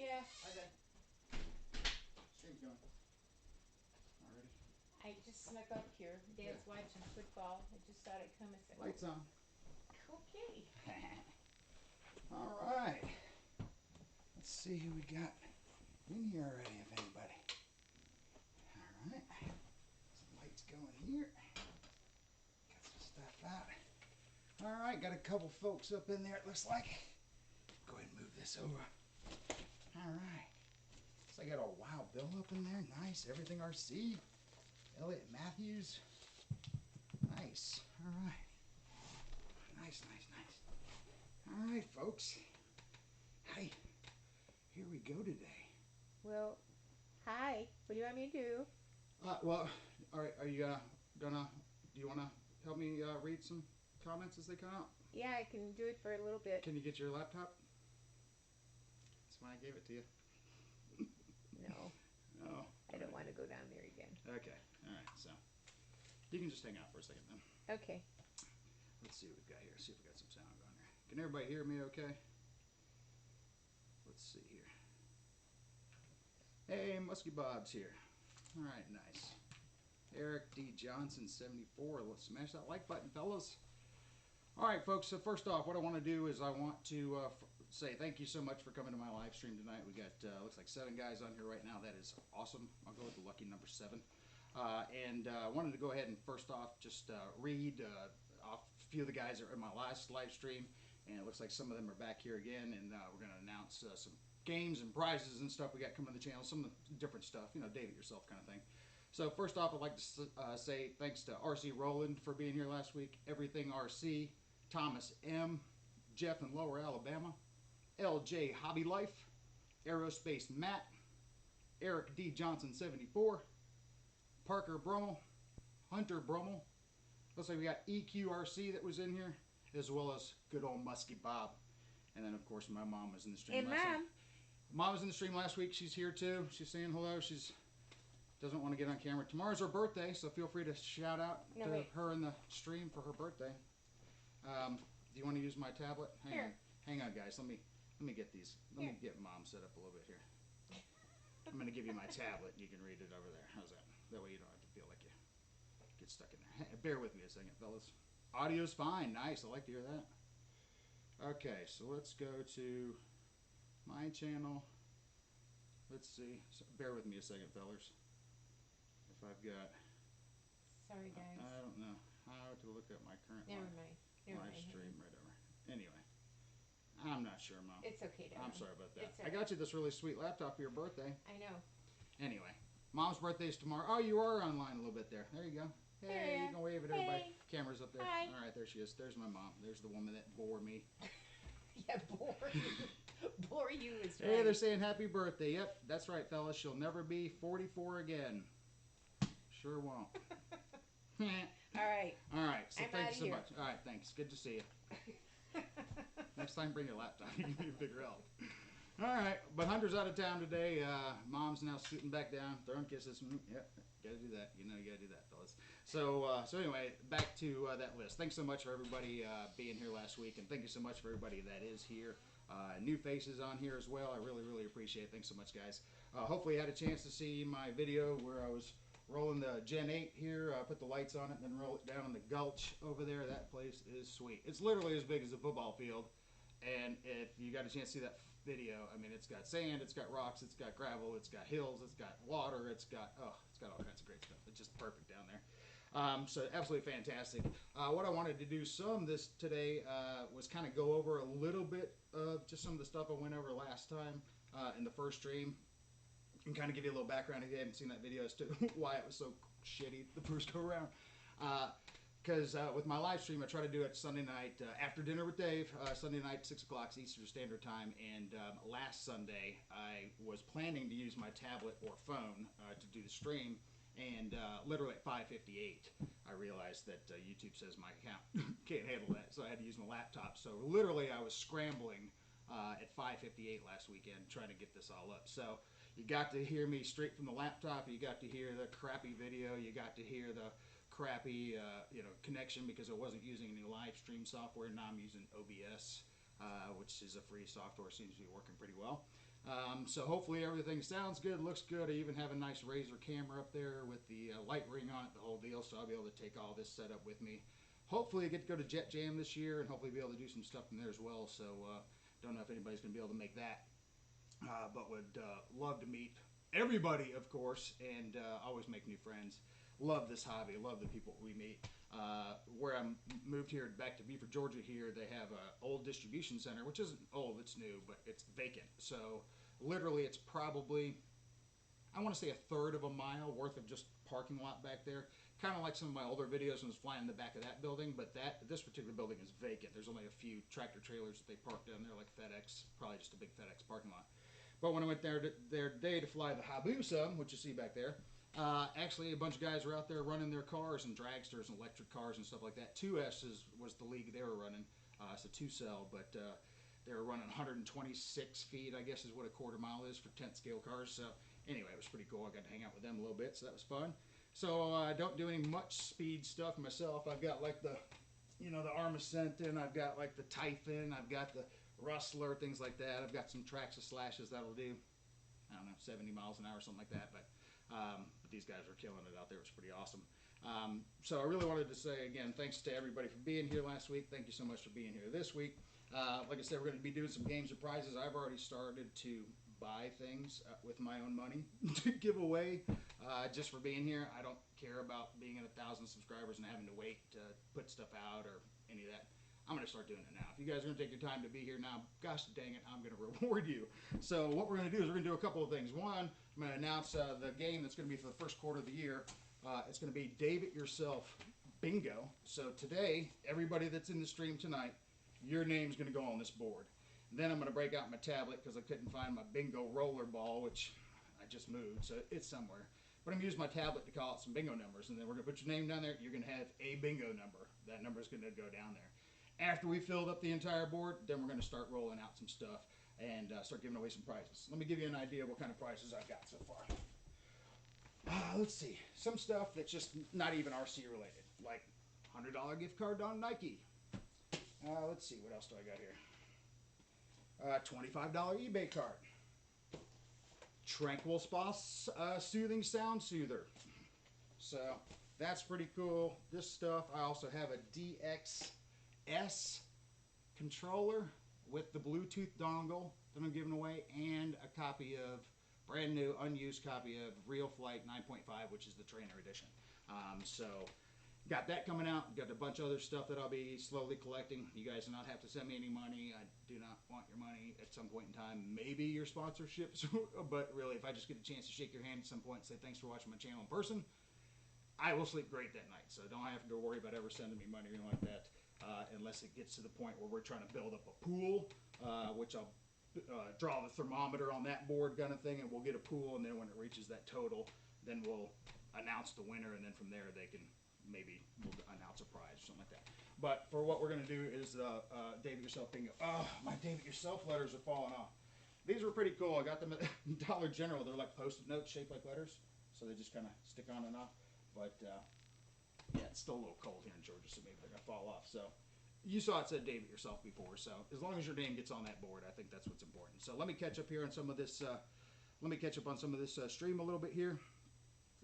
Yeah. Hi, Dad. Stream's going. Already. I just snuck up here. Dad's Yeah. watching football. I just thought I'd come and say, Lights on. okay. All right. Let's see who we got in here already, if anybody. All right. Some lights going here. Got some stuff out. All right, got a couple folks up in there, it looks like. Go ahead and move this over. All right. So I got a Wild Bill up in there. Nice. Everything RC. Elliot Matthews. Nice. All right. Nice, nice, nice. All right, folks. Hey, here we go today. Well, hi. What do you want me to do? Well, all right. Are you gonna? Do you want to help me read some comments as they come out? Yeah, I can do it for a little bit. Can you get your laptop? That's why I gave it to you. No, Oh. I don't want to go down there again. Okay. All right. So you can just hang out for a second then. Okay. Let's see what we've got here. See if we got some sound going here. Can everybody hear me? Okay. Let's see here. Hey, Musky Bob's here. All right. Nice. Eric D. Johnson, 74. Let's smash that like button, fellas. All right, folks. So first off, what I want to do is I want to say thank you so much for coming to my live stream tonight. We got looks like 7 guys on here right now. That is awesome. I'll go with the lucky number 7. And I wanted to go ahead and first off just read off a few of the guys that were in my last live stream, and it looks like some of them are back here again. And we're going to announce some games and prizes and stuff we got coming to the channel. Some of the different stuff, you know, Dave it yourself kind of thing. So first off, I'd like to say thanks to RC Roland for being here last week. Everything RC. Thomas M., Jeff in Lower Alabama, LJ Hobby Life, Aerospace Matt, Eric D. Johnson 74, Parker Brummel, Hunter Brummel. Looks like we got EQRC that was in here, as well as good old Musky Bob. And then, of course, my mom was in the stream Hey, last Mom. night. Mom was in the stream last week. She's here too. She's saying hello. She's doesn't want to get on camera. Tomorrow's her birthday, so feel free to shout out to her in the stream for her birthday. Do you want to use my tablet? Hang on, guys. Let me get these. Let me get Mom set up a little bit here. I'm going to give you my tablet. You can read it over there. How's that? That way you don't have to feel like you get stuck in there. Hey, bear with me a second, fellas. Audio's fine. Nice. I like to hear that. Okay, so let's go to my channel. Let's see. So bear with me a second, fellas. If I've got... Sorry, guys. I don't know how to look at my current Never mind. Never live mind. stream right over. Anyway, I'm not sure, Mom. It's okay, Dad. I'm sorry about that. It's I got you this really sweet laptop for your birthday. I know. Anyway, Mom's birthday's tomorrow. Oh, you are online a little bit there. There you go. Hey, you can wave at everybody. Hey. Camera's up there. Hi. All right, there she is. There's my mom. There's the woman that bore me. Yeah, bore you. Bore you is right. Hey, they're saying happy birthday. Yep, that's right, fellas. She'll never be 44 again. Sure won't. All right. All right, so I'm thanks so here. much. All right, thanks. Good to see you. Next time, bring your laptop. You can be a bigger help. All right, but Hunter's out of town today. Mom's now scooting back down, throwing kisses. Yep, gotta do that. You know, you gotta do that, fellas. So, so anyway, back to that list. Thanks so much for everybody being here last week, and thank you so much for everybody that is here. New faces on here as well. I really, really appreciate it. Thanks so much, guys. Hopefully, you had a chance to see my video where I was rolling the Gen 8 here. Put the lights on it, and then roll it down in the gulch over there. That place is sweet. It's literally as big as a football field. And if you got a chance to see that video, I mean, it's got sand, it's got rocks, it's got gravel, it's got hills, it's got water, it's got all kinds of great stuff. It's just perfect down there. So absolutely fantastic. What I wanted to do some this today was kind of go over a little bit of just some of the stuff I went over last time in the first stream, and kind of give you a little background if you haven't seen that video as to why it was so shitty the first go around. Because with my live stream, I try to do it Sunday night after dinner with Dave. Sunday night, 6 o'clock Eastern Standard Time. And last Sunday, I was planning to use my tablet or phone to do the stream. And literally at 5:58, I realized that YouTube says my account can't handle that. So I had to use my laptop. So literally, I was scrambling at 5:58 last weekend trying to get this all up. So you got to hear me straight from the laptop. You got to hear the crappy video. You got to hear the crappy connection because I wasn't using any live stream software. Now I'm using OBS, which is a free software. Seems to be working pretty well. So hopefully everything sounds good, looks good. I even have a nice Razor camera up there with the light ring on it, the whole deal. So I'll be able to take all this setup with me. Hopefully I get to go to Jet Jam this year and hopefully be able to do some stuff from there as well. So don't know if anybody's going to be able to make that, but would love to meet everybody, of course, and always make new friends. Love this hobby. Love the people we meet. Where I moved here back to Beaufort, Georgia, here they have an old distribution center, which isn't old, it's new, but it's vacant. So literally, it's probably, I want to say, a third of a mile worth of just parking lot back there. Kind of like some of my older videos when I was flying in the back of that building, but this particular building is vacant. There's only a few tractor trailers that they parked down there, like FedEx, probably just a big FedEx parking lot. But when I went there today to fly the Hayabusa, which you see back there, actually a bunch of guys were out there running their cars and dragsters and electric cars and stuff like that. 2S was the league they were running. It's a 2-cell, but they were running 126 feet, I guess is what a quarter mile is for 10th scale cars. So anyway, it was pretty cool. I got to hang out with them a little bit, so that was fun. So I don't do any much speed stuff myself. I've got like the Armacentin, I've got like the Typhon, I've got the Rustler, things like that. I've got some Traxxas Slashes that'll do, I don't know, 70 miles an hour, something like that. But these guys were killing it out there. It was pretty awesome. So I really wanted to say, again, thanks to everybody for being here last week. Thank you so much for being here this week. Like I said, we're going to be doing some games and prizes. I've already started to buy things with my own money to give away just for being here. I don't care about being at 1,000 subscribers and having to wait to put stuff out or any of that. I'm going to start doing it now. If you guys are going to take your time to be here now, gosh dang it, I'm going to reward you. So what we're going to do is we're going to do a couple of things. One, I'm going to announce the game that's going to be for the first quarter of the year. It's going to be Dave It Yourself Bingo. So today, everybody that's in the stream tonight, your name's going to go on this board. Then I'm going to break out my tablet because I couldn't find my bingo roller ball, which I just moved, so it's somewhere. But I'm going to use my tablet to call out some bingo numbers, and then we're going to put your name down there. You're going to have a bingo number. That number is going to go down there. After we filled up the entire board, then we're going to start rolling out some stuff and start giving away some prizes. Let me give you an idea of what kind of prizes I've got so far. Let's see. Some stuff that's just not even RC related, like $100 gift card on Nike. Let's see, what else do I got here? $25 eBay card. Tranquil Spa Soothing Sound Soother. So that's pretty cool. This stuff, I also have a DXS controller with the Bluetooth dongle that I'm giving away, and a copy of, brand new, unused copy of Real Flight 9.5, which is the trainer edition. So got that coming out. Got a bunch of other stuff that I'll be slowly collecting. You guys do not have to send me any money. I do not want your money at some point in time. Maybe your sponsorships, but really, if I just get a chance to shake your hand at some point and say thanks for watching my channel in person, I will sleep great that night. So don't have to worry about ever sending me money or anything like that, unless it gets to the point where we're trying to build up a pool, which I'll draw the thermometer on that board kind of thing, and we'll get a pool, and then when it reaches that total, then we'll announce the winner, and then from there they can, maybe we'll announce a prize or something like that. But for what we're going to do is Dave It Yourself bingo. Oh, my Dave It Yourself letters are falling off. These were pretty cool. I got them at Dollar General. They're like Post-it notes shaped like letters, so they just kind of stick on and off. But yeah, it's still a little cold here in Georgia, so maybe they're going to fall off. So you saw it said Dave It Yourself before, so as long as your name gets on that board, I think that's what's important. So let me catch up here on some of this. Let me catch up on some of this stream a little bit here.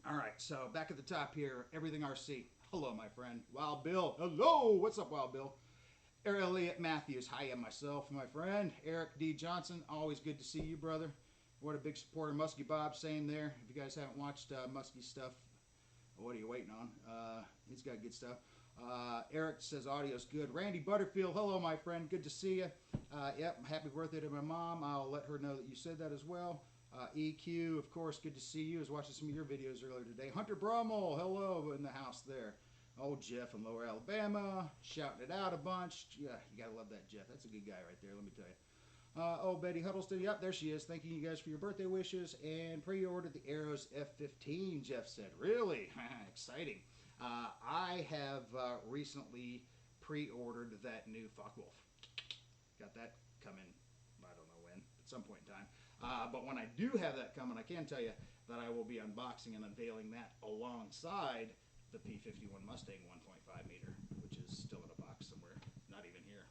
All right, so back at the top here, Everything RC. Hello, my friend. Wild Bill. Hello. What's up, Wild Bill? Elliot Matthews. Hiya, myself, my friend. Eric D. Johnson. Always good to see you, brother. What a big supporter. Muskie Bob, same there. If you guys haven't watched Muskie's stuff, what are you waiting on? He's got good stuff. Eric says audio's good. Randy Butterfield. Hello, my friend. Good to see you. Yep, happy birthday to my mom. I'll let her know that you said that as well. EQ, of course, good to see you. I was watching some of your videos earlier today. Hunter Brummel, hello in the house there. Oh, Jeff in Lower Alabama, shouting it out a bunch. Yeah, you gotta love that Jeff. That's a good guy right there, let me tell you. Oh, Betty Huddleston, yep, there she is. Thanking you guys for your birthday wishes and pre-ordered the Arrows F-15, Jeff said. Really? Exciting. I have recently pre-ordered that new Focke-Wulf. Got that coming, I don't know when, at some point in time. But when I do have that coming, I can tell you that I will be unboxing and unveiling that alongside the P-51 Mustang 1.5 meter, which is still in a box somewhere, not even here.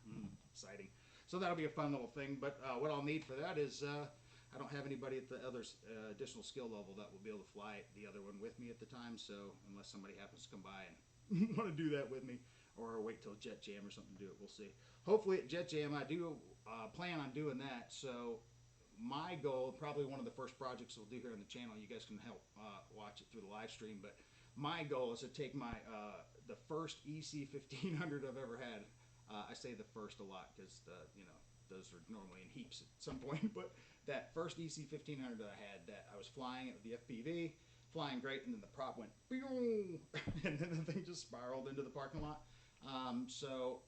Exciting. So that'll be a fun little thing. But what I'll need for that is I don't have anybody at the other additional skill level that will be able to fly the other one with me at the time. So unless somebody happens to come by and want to do that with me, or wait till Jet Jam or something to do it, we'll see. Hopefully at Jet Jam I do plan on doing that. So my goal, probably one of the first projects we'll do here on the channel, you guys can help watch it through the live stream, but my goal is to take my the first EC 1500 I've ever had. I say the first a lot because those are normally in heaps at some point, but that first EC 1500 that I had, that I was flying it with the FPV, flying great, and then the prop went, and then the thing just spiraled into the parking lot. So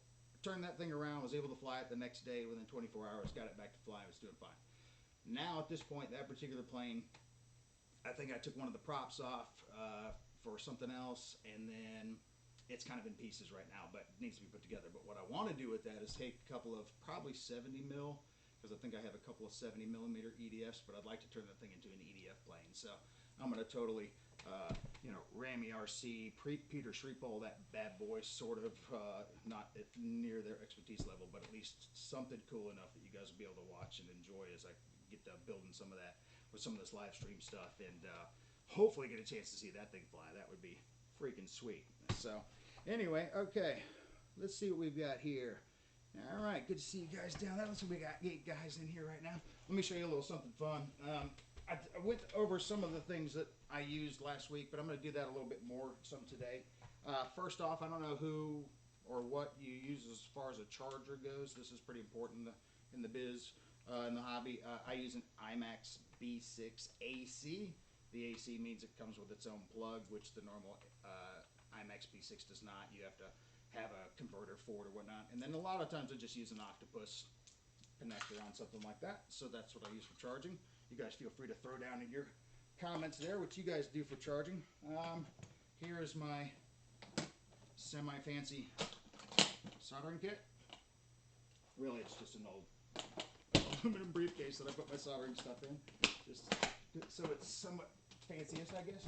turned that thing around, was able to fly it the next day within 24 hours, got it back to fly, it was doing fine. Now at this point, that particular plane, I think I took one of the props off for something else, and then it's kind of in pieces right now, but it needs to be put together. But what I want to do with that is take a couple of probably 70 mil, because I think I have a couple of 70 millimeter EDFs, but I'd like to turn that thing into an EDF plane. So I'm going to totally, Ram ERC, Peter Schriepel, that bad boy, sort of, not near their expertise level, but at least something cool enough that you guys will be able to watch and enjoy as I get to building some of that with some of this live stream stuff, and hopefully get a chance to see that thing fly. That would be freaking sweet. So anyway, okay, let's see what we've got here. All right, good to see you guys down there. Let's see, we got 8 guys in here right now. Let me show you a little something fun. I went over some of the things that I used last week, but I'm going to do that a little bit more some today. First off, I don't know who or what you use as far as a charger goes. This is pretty important in the biz, in the hobby. I use an IMAX B6 AC. The AC means it comes with its own plug, which the normal IMAX B6 does not. You have to have a converter for it or whatnot. And then a lot of times I just use an octopus connector on something like that. So that's what I use for charging. You guys feel free to throw down in your comments there what you guys do for charging. Here is my semi-fancy soldering kit. Really, it's just an old aluminum briefcase that I put my soldering stuff in, just so it's somewhat fancy-ish, I guess.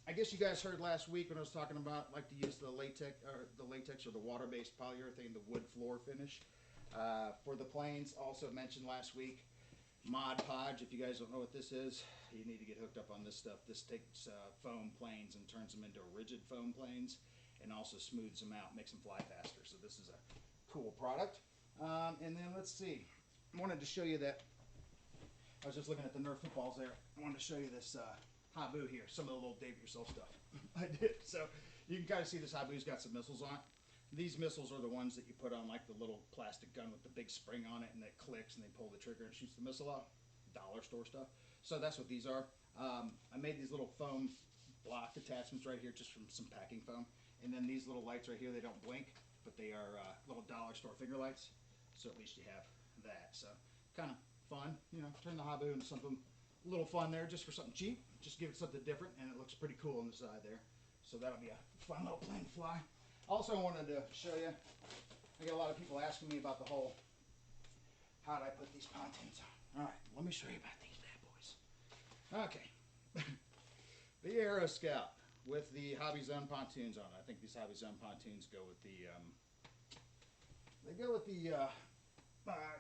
I guess you guys heard last week when I was talking about like to use the latex or the water-based polyurethane, the wood floor finish for the planes. Also mentioned last week Mod Podge. If you guys don't know what this is, you need to get hooked up on this stuff. This takes foam planes and turns them into rigid foam planes, and also smooths them out, makes them fly faster. So this is a cool product. And then let's see. I wanted to show you that. I was just looking at the Nerf footballs there. I wanted to show you this Habu here. Some of the little Dave Yourself stuff I did. So you can kind of see this Habu's got some missiles on it. These missiles are the ones that you put on like the little plastic gun with the big spring on it, and it clicks and they pull the trigger and it shoots the missile out. Dollar store stuff. So that's what these are. I made these little foam block attachments right here just from some packing foam. And then these little lights right here, they don't blink, but they are little dollar store finger lights. So at least you have that. So kind of fun, turn the Habu into something a little fun there just for something cheap. Just give it something different, and it looks pretty cool on the side there. So that'll be a fun little plane to fly. Also, I wanted to show you, I get a lot of people asking me about the whole, how did I put these pontoons on? All right, let me show you about these bad boys. Okay. The Aero Scout with the Hobby Zone pontoons on it. I think these Hobby Zone pontoons go with the,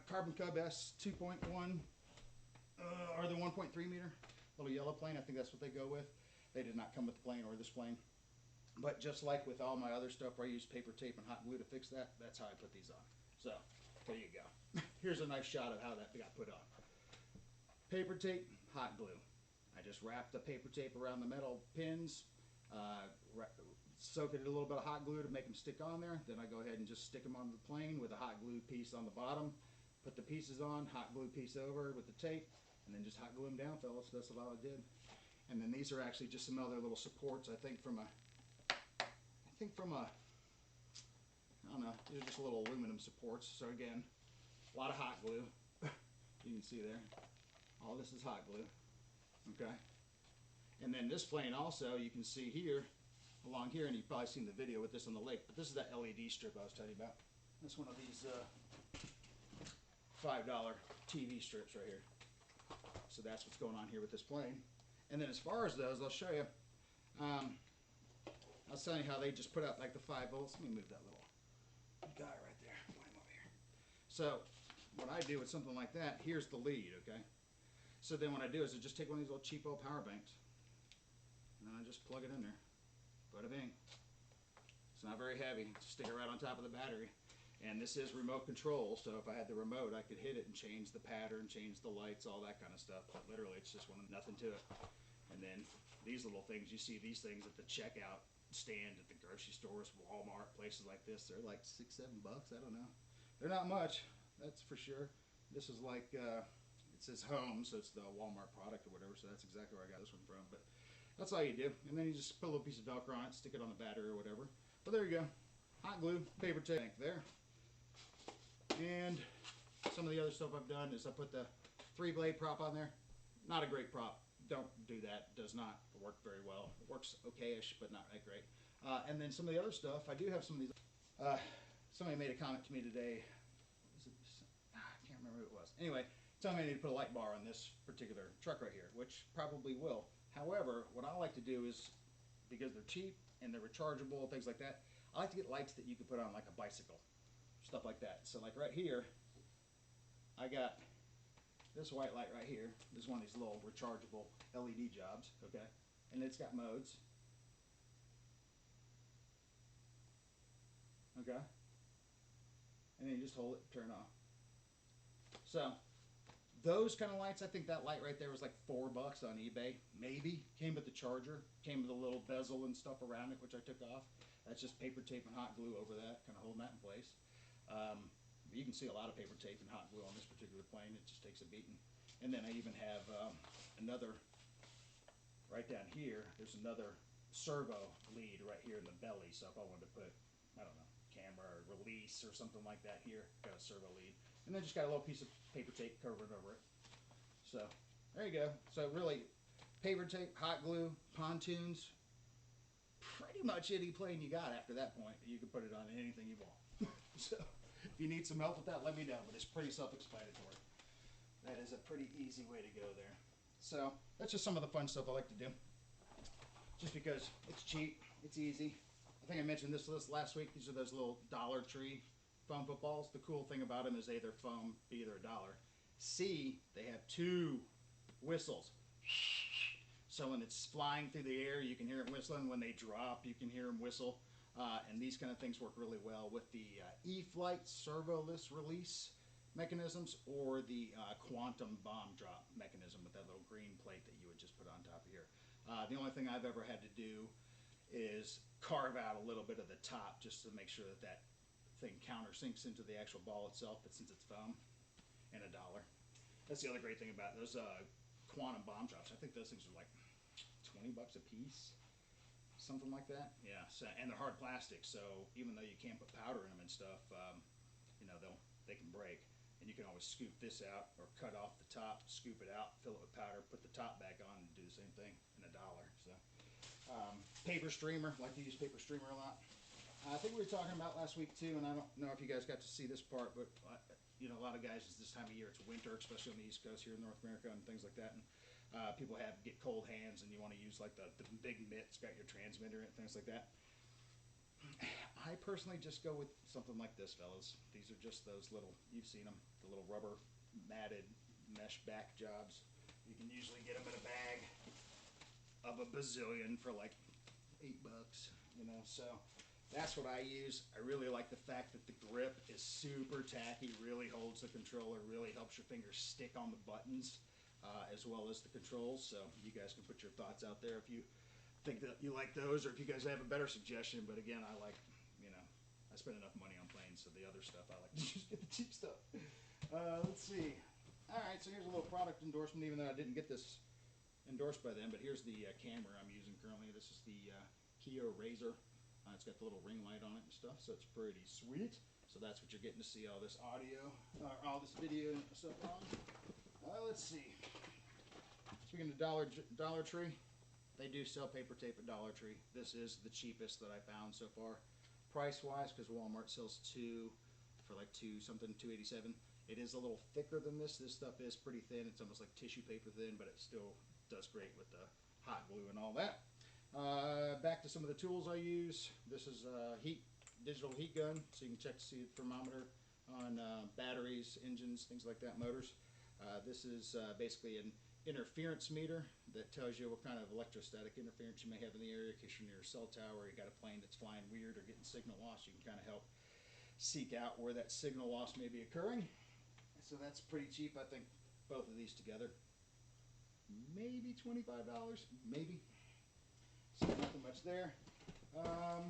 Carbon Cub S 2.1, or the 1.3 meter, little yellow plane. I think that's what they go with. They did not come with the plane or this plane. But just like with all my other stuff where I use paper tape and hot glue to fix that, that's how I put these on. So, there you go. Here's a nice shot of how that got put on. Paper tape, hot glue. I just wrap the paper tape around the metal pins, soak it in a little bit of hot glue to make them stick on there. Then I go ahead and just stick them on the plane with a hot glue piece on the bottom. Put the pieces on, hot glue piece over with the tape, and then just hot glue them down, fellas. That's all I did. And then these are actually just some other little supports, I think from a, I don't know, these are just little aluminum supports. So again, a lot of hot glue. You can see there. All this is hot glue. Okay. And then this plane also, you can see here, along here, and you've probably seen the video with this on the lake, but this is that LED strip I was telling you about. That's one of these $5 TV strips right here. So that's what's going on here with this plane. And then as far as those, I'll show you. I was telling you how they just put out like the 5 volts. Let me move that little guy right there. Point him over here. So what I do with something like that, here's the lead, okay? So then what I do is I just take one of these little cheapo power banks, and then I just plug it in there. Bada bing. It's not very heavy. Stick it right on top of the battery. And this is remote control, so if I had the remote, I could hit it and change the pattern, change the lights, all that kind of stuff. But literally, it's just nothing to it. And then these little things, you see these things at the checkout stand at the grocery stores, Walmart, places like this. They're like $6, $7. I don't know. They're not much, that's for sure. This is like, it says home, so it's the Walmart product or whatever, so that's exactly where I got this one from. But that's all you do. And then you just put a little piece of Velcro on it, stick it on the battery or whatever. But there you go. Hot glue, paper tape there. And some of the other stuff I've done is I put the 3-blade prop on there. Not a great prop. Don't do that. It does not work very well. It works okay-ish, but not that great. And then some of the other stuff, I do have some of these. Somebody made a comment to me today. I can't remember who it was. Anyway, telling me I need to put a light bar on this particular truck right here, which probably will. However, what I like to do is, because they're cheap and they're rechargeable, things like that, I like to get lights that you can put on like a bicycle. Stuff like that. So like right here, I got this white light right here. This is one of these little rechargeable LED jobs, okay? And it's got modes. Okay? And then you just hold it, turn it off. So, those kind of lights, I think that light right there was like $4 on eBay, maybe. Came with the charger, came with a little bezel and stuff around it, which I took off. That's just paper tape and hot glue over that, kind of holding that in place. You can see a lot of paper tape and hot glue on this particular plane. It just takes a beating. And then I even have another, right down here, there's another servo lead right here in the belly. So if I wanted to put, I don't know, camera or release or something like that here, got a servo lead. And then just got a little piece of paper tape covered over it. So there you go. So really, paper tape, hot glue, pontoons, pretty much any plane you got after that point. You can put it on anything you want. So if you need some help with that, let me know. But it's pretty self-explanatory. That is a pretty easy way to go there. So that's just some of the fun stuff I like to do. Just because it's cheap, it's easy. I think I mentioned this last week. These are those little Dollar Tree foam footballs. The cool thing about them is A, they're foam, B, they're $1. C, they have 2 whistles. So when it's flying through the air, you can hear it whistling. When they drop, you can hear them whistle. And these kind of things work really well with the E-flite servoless release mechanisms or the quantum bomb drop mechanism with that little green plate that you would just put on top of here. The only thing I've ever had to do is carve out a little bit of the top just to make sure that that thing countersinks into the actual ball itself, but since it's foam, and $1. That's the other great thing about those quantum bomb drops. I think those things are like $20 a piece, something like that. Yeah. So, and they're hard plastic, so even though you can't put powder in them and stuff, you know, they can break. And you can always scoop this out or cut off the top, scoop it out, fill it with powder, put the top back on, and do the same thing in $1. So, paper streamer, like to use paper streamer a lot. I think we were talking about last week too, and I don't know if you guys got to see this part, but you know, a lot of guys, it's this time of year, it's winter, especially on the East Coast here in North America and things like that. And people get cold hands, and you want to use like the big mitts, got your transmitter and things like that. I personally just go with something like this, fellas. These are just those little, you've seen them, the little rubber matted mesh back jobs. You can usually get them in a bag of a bazillion for like $8, you know, so that's what I use. I really like the fact that the grip is super tacky, really holds the controller, really helps your fingers stick on the buttons, as well as the controls. So you guys can put your thoughts out there if you think that you like those, or if you guys have a better suggestion. But again, I like, you know, I spend enough money on planes, so the other stuff I like to just get the cheap stuff. Let's see. All right, so here's a little product endorsement, even though I didn't get this endorsed by them, but here's the camera I'm using currently. This is the Kia Razor. It's got the little ring light on it and stuff, so it's pretty sweet. So that's what you're getting to see all this audio, all this video and stuff on. Let's see. Speaking of Dollar Tree, they do sell paper tape at Dollar Tree. This is the cheapest that I found so far, price-wise, because Walmart sells 2 for like $287. It is a little thicker than this. This stuff is pretty thin. It's almost like tissue paper thin, but it still does great with the hot glue and all that. Back to some of the tools I use. This is a digital heat gun, so you can check to see the thermometer on batteries, engines, things like that, motors. This is basically an interference meter that tells you what kind of electrostatic interference you may have in the area. In case you're near a cell tower, you got a plane that's flying weird or getting signal loss, you can kind of help seek out where that signal loss may be occurring. So that's pretty cheap. I think both of these together, maybe $25, maybe. So nothing much there. I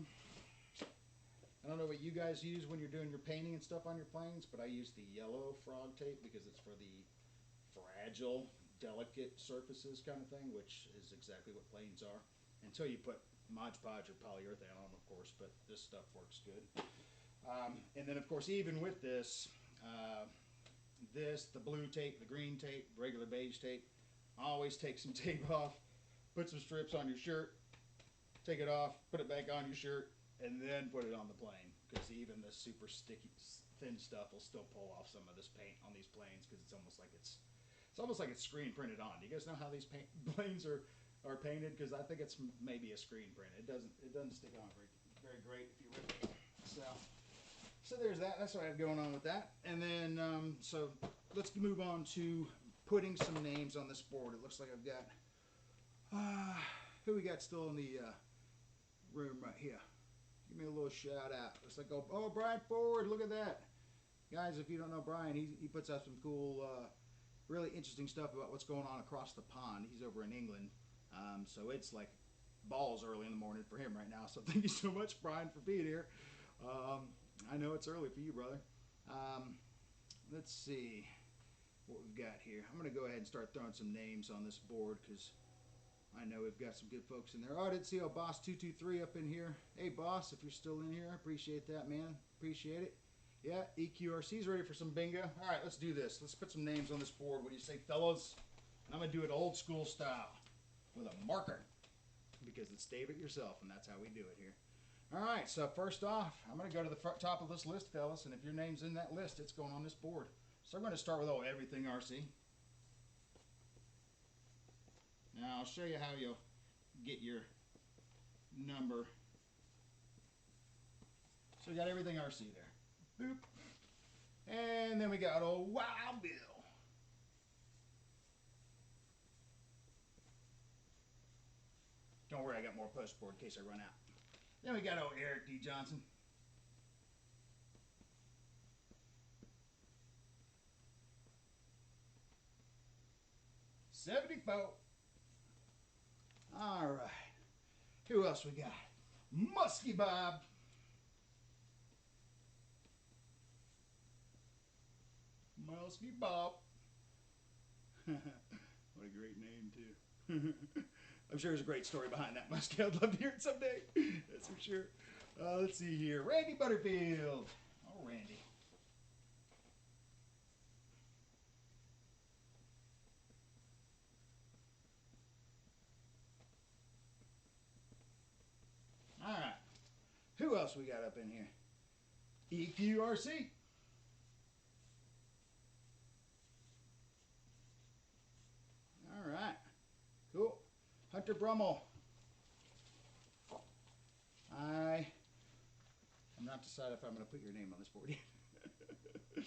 don't know what you guys use when you're doing your painting and stuff on your planes, but I use the yellow frog tape because it's for the fragile, delicate surfaces kind of thing, which is exactly what planes are. Until you put Mod Podge or polyurethane on them, of course, but this stuff works good. And then, of course, even with this, the blue tape, the green tape, regular beige tape, always take some tape off, put some strips on your shirt, take it off, put it back on your shirt, and then put it on the plane, because even the super sticky, thin stuff will still pull off some of this paint on these planes, because it's almost like it's screen printed on. Do you guys know how these planes are painted? Because I think it's maybe a screen print. It doesn't stick on very great if you rip it. So there's that. That's what I have going on with that. And then so let's move on to putting some names on this board. It looks like I've got who we got still in the room right here. Give me a little shout out. It's like, oh, Brian Ford, look at that. Guys, if you don't know Brian, he puts out some cool, really interesting stuff about what's going on across the pond. He's over in England. So it's like balls early in the morning for him right now. So thank you so much, Brian, for being here. I know it's early for you, brother. Let's see what we've got here. I'm going to go ahead and start throwing some names on this board because I know we've got some good folks in there. Oh, I didn't see Boss 223 up in here. Hey, Boss, if you're still in here, I appreciate that, man. Appreciate it. Yeah, EQRC's ready for some bingo. All right, let's do this. Let's put some names on this board. What do you say, fellas? And I'm going to do it old school style with a marker because it's stave it yourself, and that's how we do it here. All right, so first off, I'm going to go to the top of this list, fellas, and if your name's in that list, it's going on this board. So I'm going to start with everything RC. Now, I'll show you how you'll get your number. So we got everything RC there. Boop. And then we got old Wild Bill. Don't worry, I got more postboard in case I run out. Then we got old Eric D. Johnson. $74. All right. Who else we got? Muskie Bob. Muskie Bob. What a great name, too. I'm sure there's a great story behind that Muskie. I'd love to hear it someday. That's for sure. Let's see here. Randy Butterfield. Oh, Randy. All right. Who else we got up in here? EQRC. All right. Cool. Hunter Brummel. I'm not decided if I'm going to put your name on this board yet. I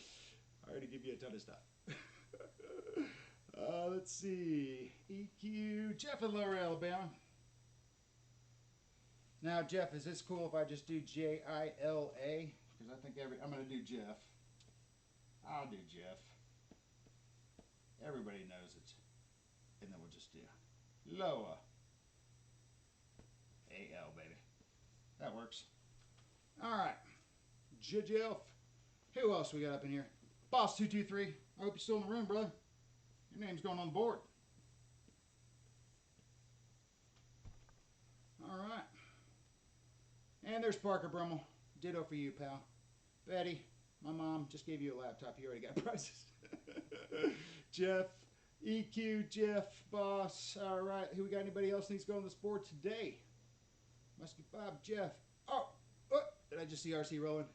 already give you a ton of stuff. Let's see. EQ. Jeff in Lower Alabama. Now, Jeff, is this cool if I just do J-I-L-A? Because I think I'm going to do Jeff. I'll do Jeff. Everybody knows it. And then we'll just do Loa. A-L, baby. That works. All right. Jeff. Who else we got up in here? Boss 223. I hope you're still in the room, brother. Your name's going on the board. All right. And there's Parker Brummel. Ditto for you, pal. Betty, my mom just gave you a laptop. You already got prizes. Jeff, EQ, Jeff, Boss. All right. Who we got? Anybody else needs to go on this board today? Muskie Bob, Jeff. Oh, did I just see RC rolling?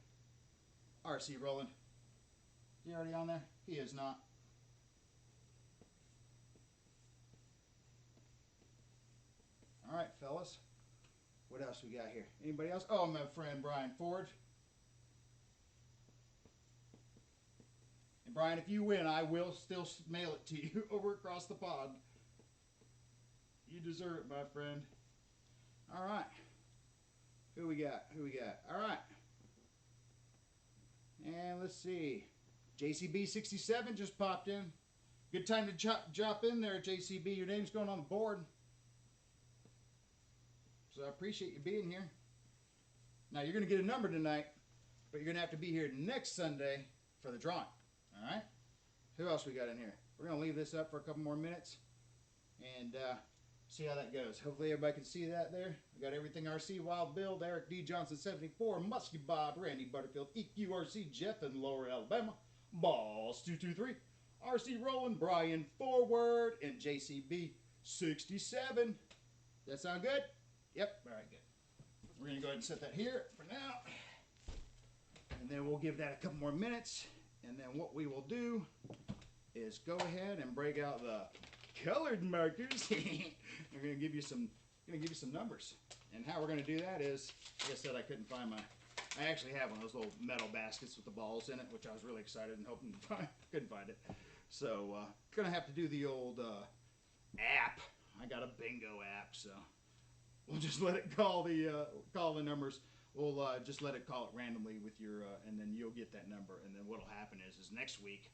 RC rolling. Is he already on there? He is not. All right, fellas. What else we got here? Anybody else? Oh, my friend Brian Ford. And Brian, if you win, I will still mail it to you over across the pond. You deserve it, my friend. All right. Who we got? Who we got? All right. And let's see. JCB67 just popped in. Good time to drop in there, JCB. Your name's going on the board. So I appreciate you being here. Now, you're going to get a number tonight, but you're going to have to be here next Sunday for the drawing. All right? Who else we got in here? We're going to leave this up for a couple more minutes and see how that goes. Hopefully everybody can see that there. We got Everything RC, Wild Bill, Eric D. Johnson 74, Muskie Bob, Randy Butterfield, EQRC, Jeff in Lower Alabama, Boss 223, RC Roland, Brian Forward, and JCB 67. That sound good? Yep. All right, good. We're going to go ahead and set that here for now. And then we'll give that a couple more minutes. And then what we will do is go ahead and break out the colored markers. We're going to give you some numbers. And how we're going to do that is, like I said, I actually have one of those little metal baskets with the balls in it, which I was really excited and hoping to find. Couldn't find it. So, going to have to do the old app. I got a bingo app, so we'll just let it call the numbers. We'll just let it call it randomly with your, and then you'll get that number. And then what'll happen is next week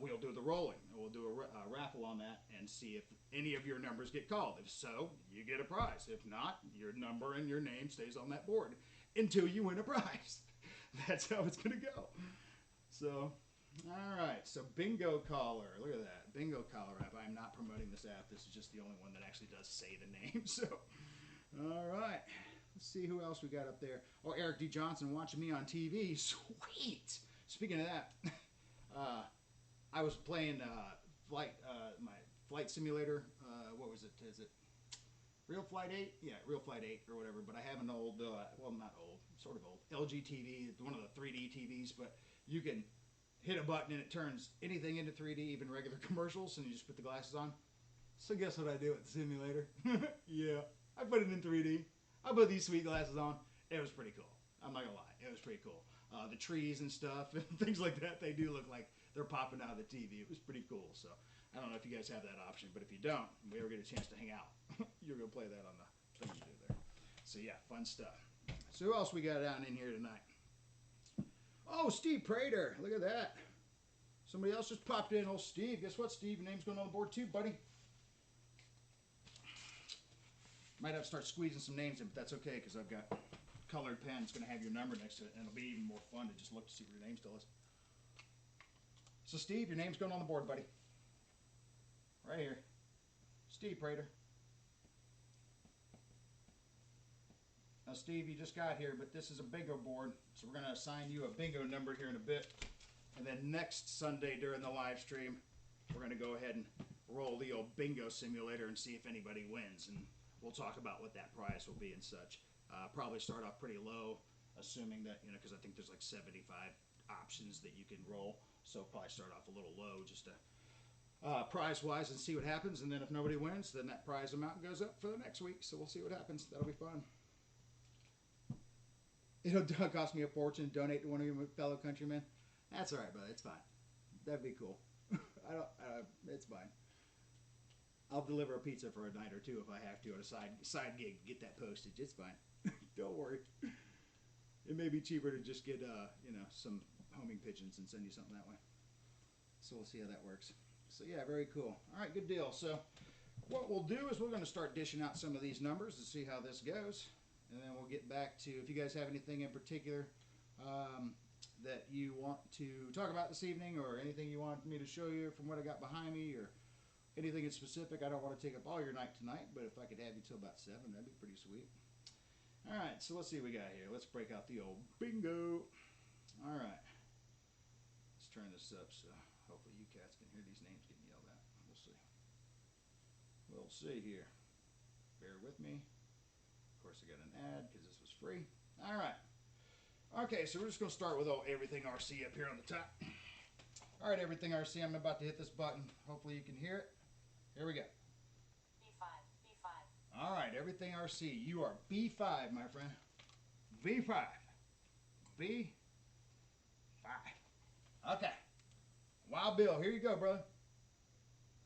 we'll do the rolling. We'll do a raffle on that and see if any of your numbers get called. If so, you get a prize. If not, your number and your name stays on that board until you win a prize. That's how it's gonna go. So, all right. So bingo caller. Look at that bingo caller app. I'm not promoting this app. This is just the only one that actually does say the name. So, all right. Let's see who else we got up there. Oh, Eric D. Johnson watching me on TV. Sweet. Speaking of that, I was playing my flight simulator. What was it? Is it Real Flight 8? Yeah, Real Flight 8 or whatever. But I have an old, well, not old, sort of old, LG TV. It's one of the 3D TVs. But you can hit a button and it turns anything into 3D, even regular commercials, and you just put the glasses on. So guess what I do with the simulator? Yeah, I put it in 3D. I put these sweet glasses on. It was pretty cool. I'm not gonna lie. It was pretty cool. The trees and stuff and things like that, they do look like they're popping out of the TV. It was pretty cool. So I don't know if you guys have that option, but if you don't, and we ever get a chance to hang out, you're gonna play that on the thing you do there. So yeah, fun stuff. So who else we got down in here tonight? Oh, Steve Prater. Look at that. Somebody else just popped in. Oh, Steve. Guess what, Steve? Your name's going on the board too, buddy. Might have to start squeezing some names in, but that's okay because I've got colored pen. It's going to have your number next to it, and it'll be even more fun to just look to see what your name still is. So, Steve, your name's going on the board, buddy. Right here. Steve Prater. Now, Steve, you just got here, but this is a bingo board, so we're going to assign you a bingo number here in a bit. And then next Sunday during the live stream, we're going to go ahead and roll the old bingo simulator and see if anybody wins. And we'll talk about what that prize will be and such. Probably start off pretty low, assuming that, because I think there's like 75 options that you can roll. So probably start off a little low just to prize-wise and see what happens. And then if nobody wins, then that prize amount goes up for the next week. So we'll see what happens. That'll be fun. It'll cost me a fortune to donate to one of your fellow countrymen. That's all right, brother. It's fine. That'd be cool. It's fine. I'll deliver a pizza for a night or two if I have to at a side gig. Get that postage. It's fine. Don't worry. It may be cheaper to just get some homing pigeons and send you something that way. So we'll see how that works. So yeah, very cool. All right, good deal. So what we'll do is we're going to start dishing out some of these numbers to see how this goes, and then we'll get back to if you guys have anything in particular that you want to talk about this evening, or anything you want me to show you from what I got behind me, or anything in specific. I don't want to take up all your night tonight, but if I could have you till about 7, that'd be pretty sweet. All right, so let's see what we got here. Let's break out the old bingo. All right. Let's turn this up so hopefully you cats can hear these names getting yelled at. We'll see. We'll see here. Bear with me. Of course, I got an ad because this was free. All right. Okay, so we're just going to start with Everything RC up here on the top. All right, Everything RC, I'm about to hit this button. Hopefully you can hear it. Here we go. B5, B5. All right, Everything RC, you are B5, my friend. B5. B5. Okay. Wild Bill, here you go, brother.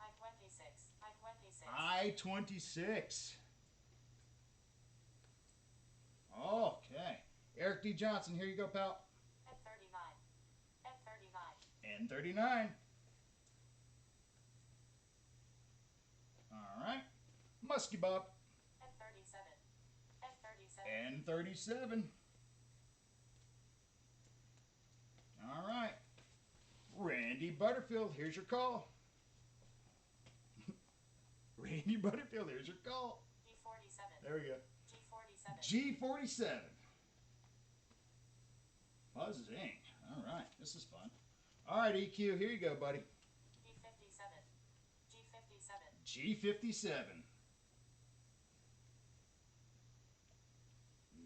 I-26. I-26. I-26. Okay. Eric D. Johnson, here you go, pal. N-39. N-39. N39. All right. Muskie Bob. N-37. N-37. N37. All right. Randy Butterfield, here's your call. Randy Butterfield, here's your call. G47. There we go. G47. G47. Buzzing. All right. This is fun. All right, EQ, here you go, buddy. G57. G57. G57.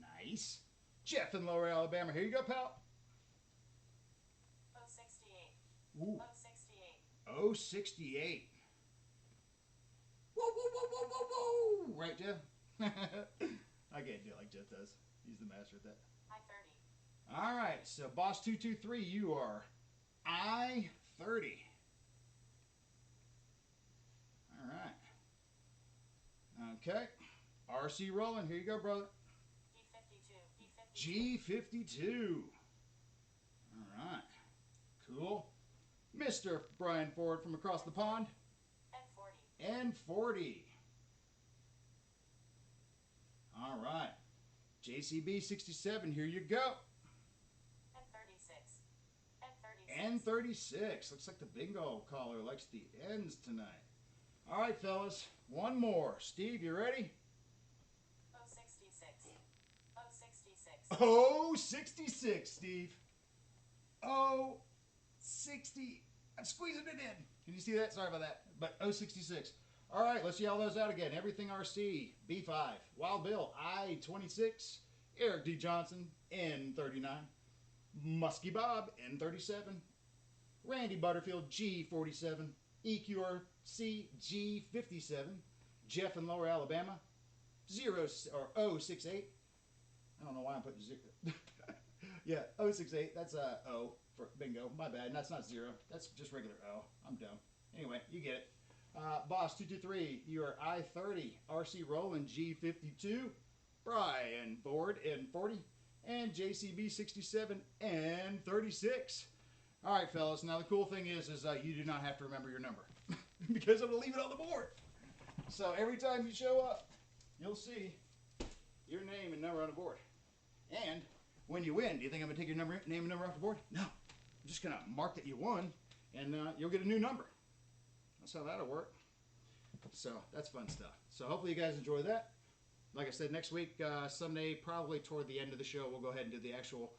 Nice. Jeff in Lower Alabama, here you go, pal. 068. Ooh. 068. 068. Whoa, whoa, whoa, whoa, whoa, whoa. Right, Jeff? I can't do it like Jeff does. He's the master at that. I-30. All right, so Boss 223, you are I-30. All right. Okay. RC Rolling, here you go, brother. G52. G52. All right. Cool. Mr. Brian Ford from across the pond. N40. N40. All right. JCB 67, here you go. N36. N36. Looks like the bingo caller likes the N's tonight. All right, fellas. One more. Steve, you ready? 066. 066. Oh, 66, Steve. Oh, 60. I'm squeezing it in. Can you see that? Sorry about that. But 066. All right, let's yell those out again. Everything RC, B5. Wild Bill, I-26. Eric D. Johnson, N39. Muskie Bob, N37. Randy Butterfield, G47. EQRC, G57. Jeff in Lower Alabama, 068. I don't know why I'm putting 0. Yeah, 068. That's O for bingo. My bad. That's not 0. That's just regular O. I'm dumb. Anyway, you get it. Boss 223, you are I-30. RC Roland, G52. Brian Ford, N40. And JCB 67 and 36. All right, fellas. Now the cool thing is you do not have to remember your number because I'm gonna leave it on the board. So every time you show up, you'll see your name and number on the board. And when you win, do you think I'm gonna take your name and number off the board? No. I'm just gonna mark that you won, and you'll get a new number. That's how that'll work. So that's fun stuff. So hopefully you guys enjoy that. Like I said, next week, Sunday, probably toward the end of the show, we'll go ahead and do the actual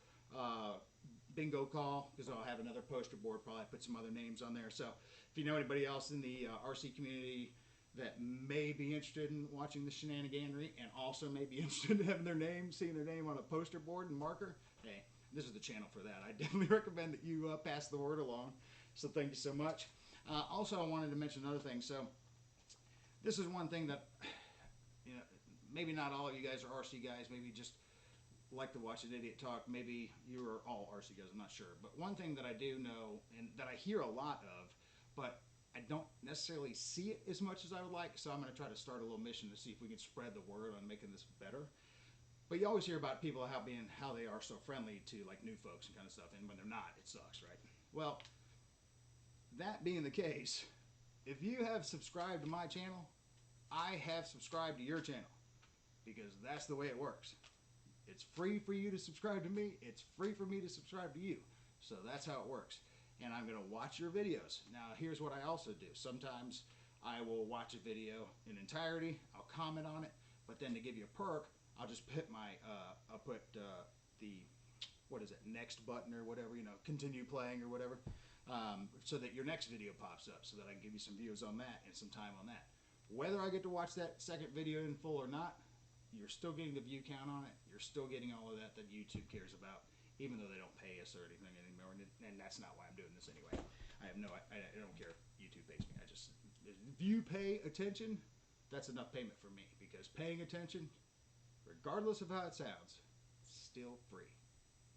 bingo call because I'll have another poster board, probably put some other names on there. So if you know anybody else in the RC community that may be interested in watching the shenaniganery and also may be interested in having their name, seeing their name on a poster board and marker, hey, this is the channel for that. I definitely recommend that you pass the word along. So thank you so much. Also, I wanted to mention another thing. So this is one thing that, you know, maybe not all of you guys are RC guys. Maybe just like to watch an idiot talk. Maybe you are all RC guys. I'm not sure. But one thing that I do know and that I hear a lot of, but I don't necessarily see it as much as I would like. So I'm going to try to start a little mission to see if we can spread the word on making this better. But you always hear about people how they are so friendly to like new folks and kind of stuff. And when they're not, it sucks, right? Well, that being the case, if you have subscribed to my channel, I have subscribed to your channel because that's the way it works. It's free for you to subscribe to me. It's free for me to subscribe to you. So that's how it works. And I'm going to watch your videos. Now, here's what I also do. Sometimes I will watch a video in entirety. I'll comment on it. But then to give you a perk, I'll just put I'll put the, what is it, next button or whatever, you know, continue playing or whatever. So that your next video pops up so that I can give you some views on that and some time on that. Whether I get to watch that second video in full or not, you're still getting the view count on it. You're still getting all of that YouTube cares about, even though they don't pay us or anything anymore. And that's not why I'm doing this anyway. I don't care if YouTube pays me. If you pay attention, that's enough payment for me because paying attention, regardless of how it sounds, is still free.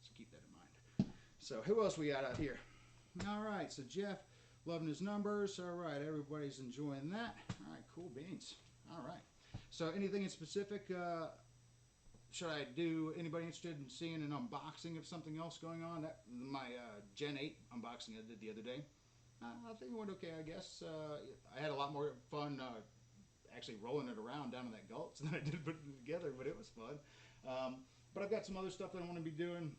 So keep that in mind. So who else we got out here? All right, so Jeff, Loving his numbers. All right, everybody's enjoying that. All right, cool beans. All right. So anything in specific, should I do, anybody interested in seeing an unboxing of something else going on? That my Gen 8 unboxing I did the other day. I think it went okay, I guess. I had a lot more fun actually rolling it around down in that Gulch than I did putting it together, but it was fun. But I've got some other stuff that I want to be doing,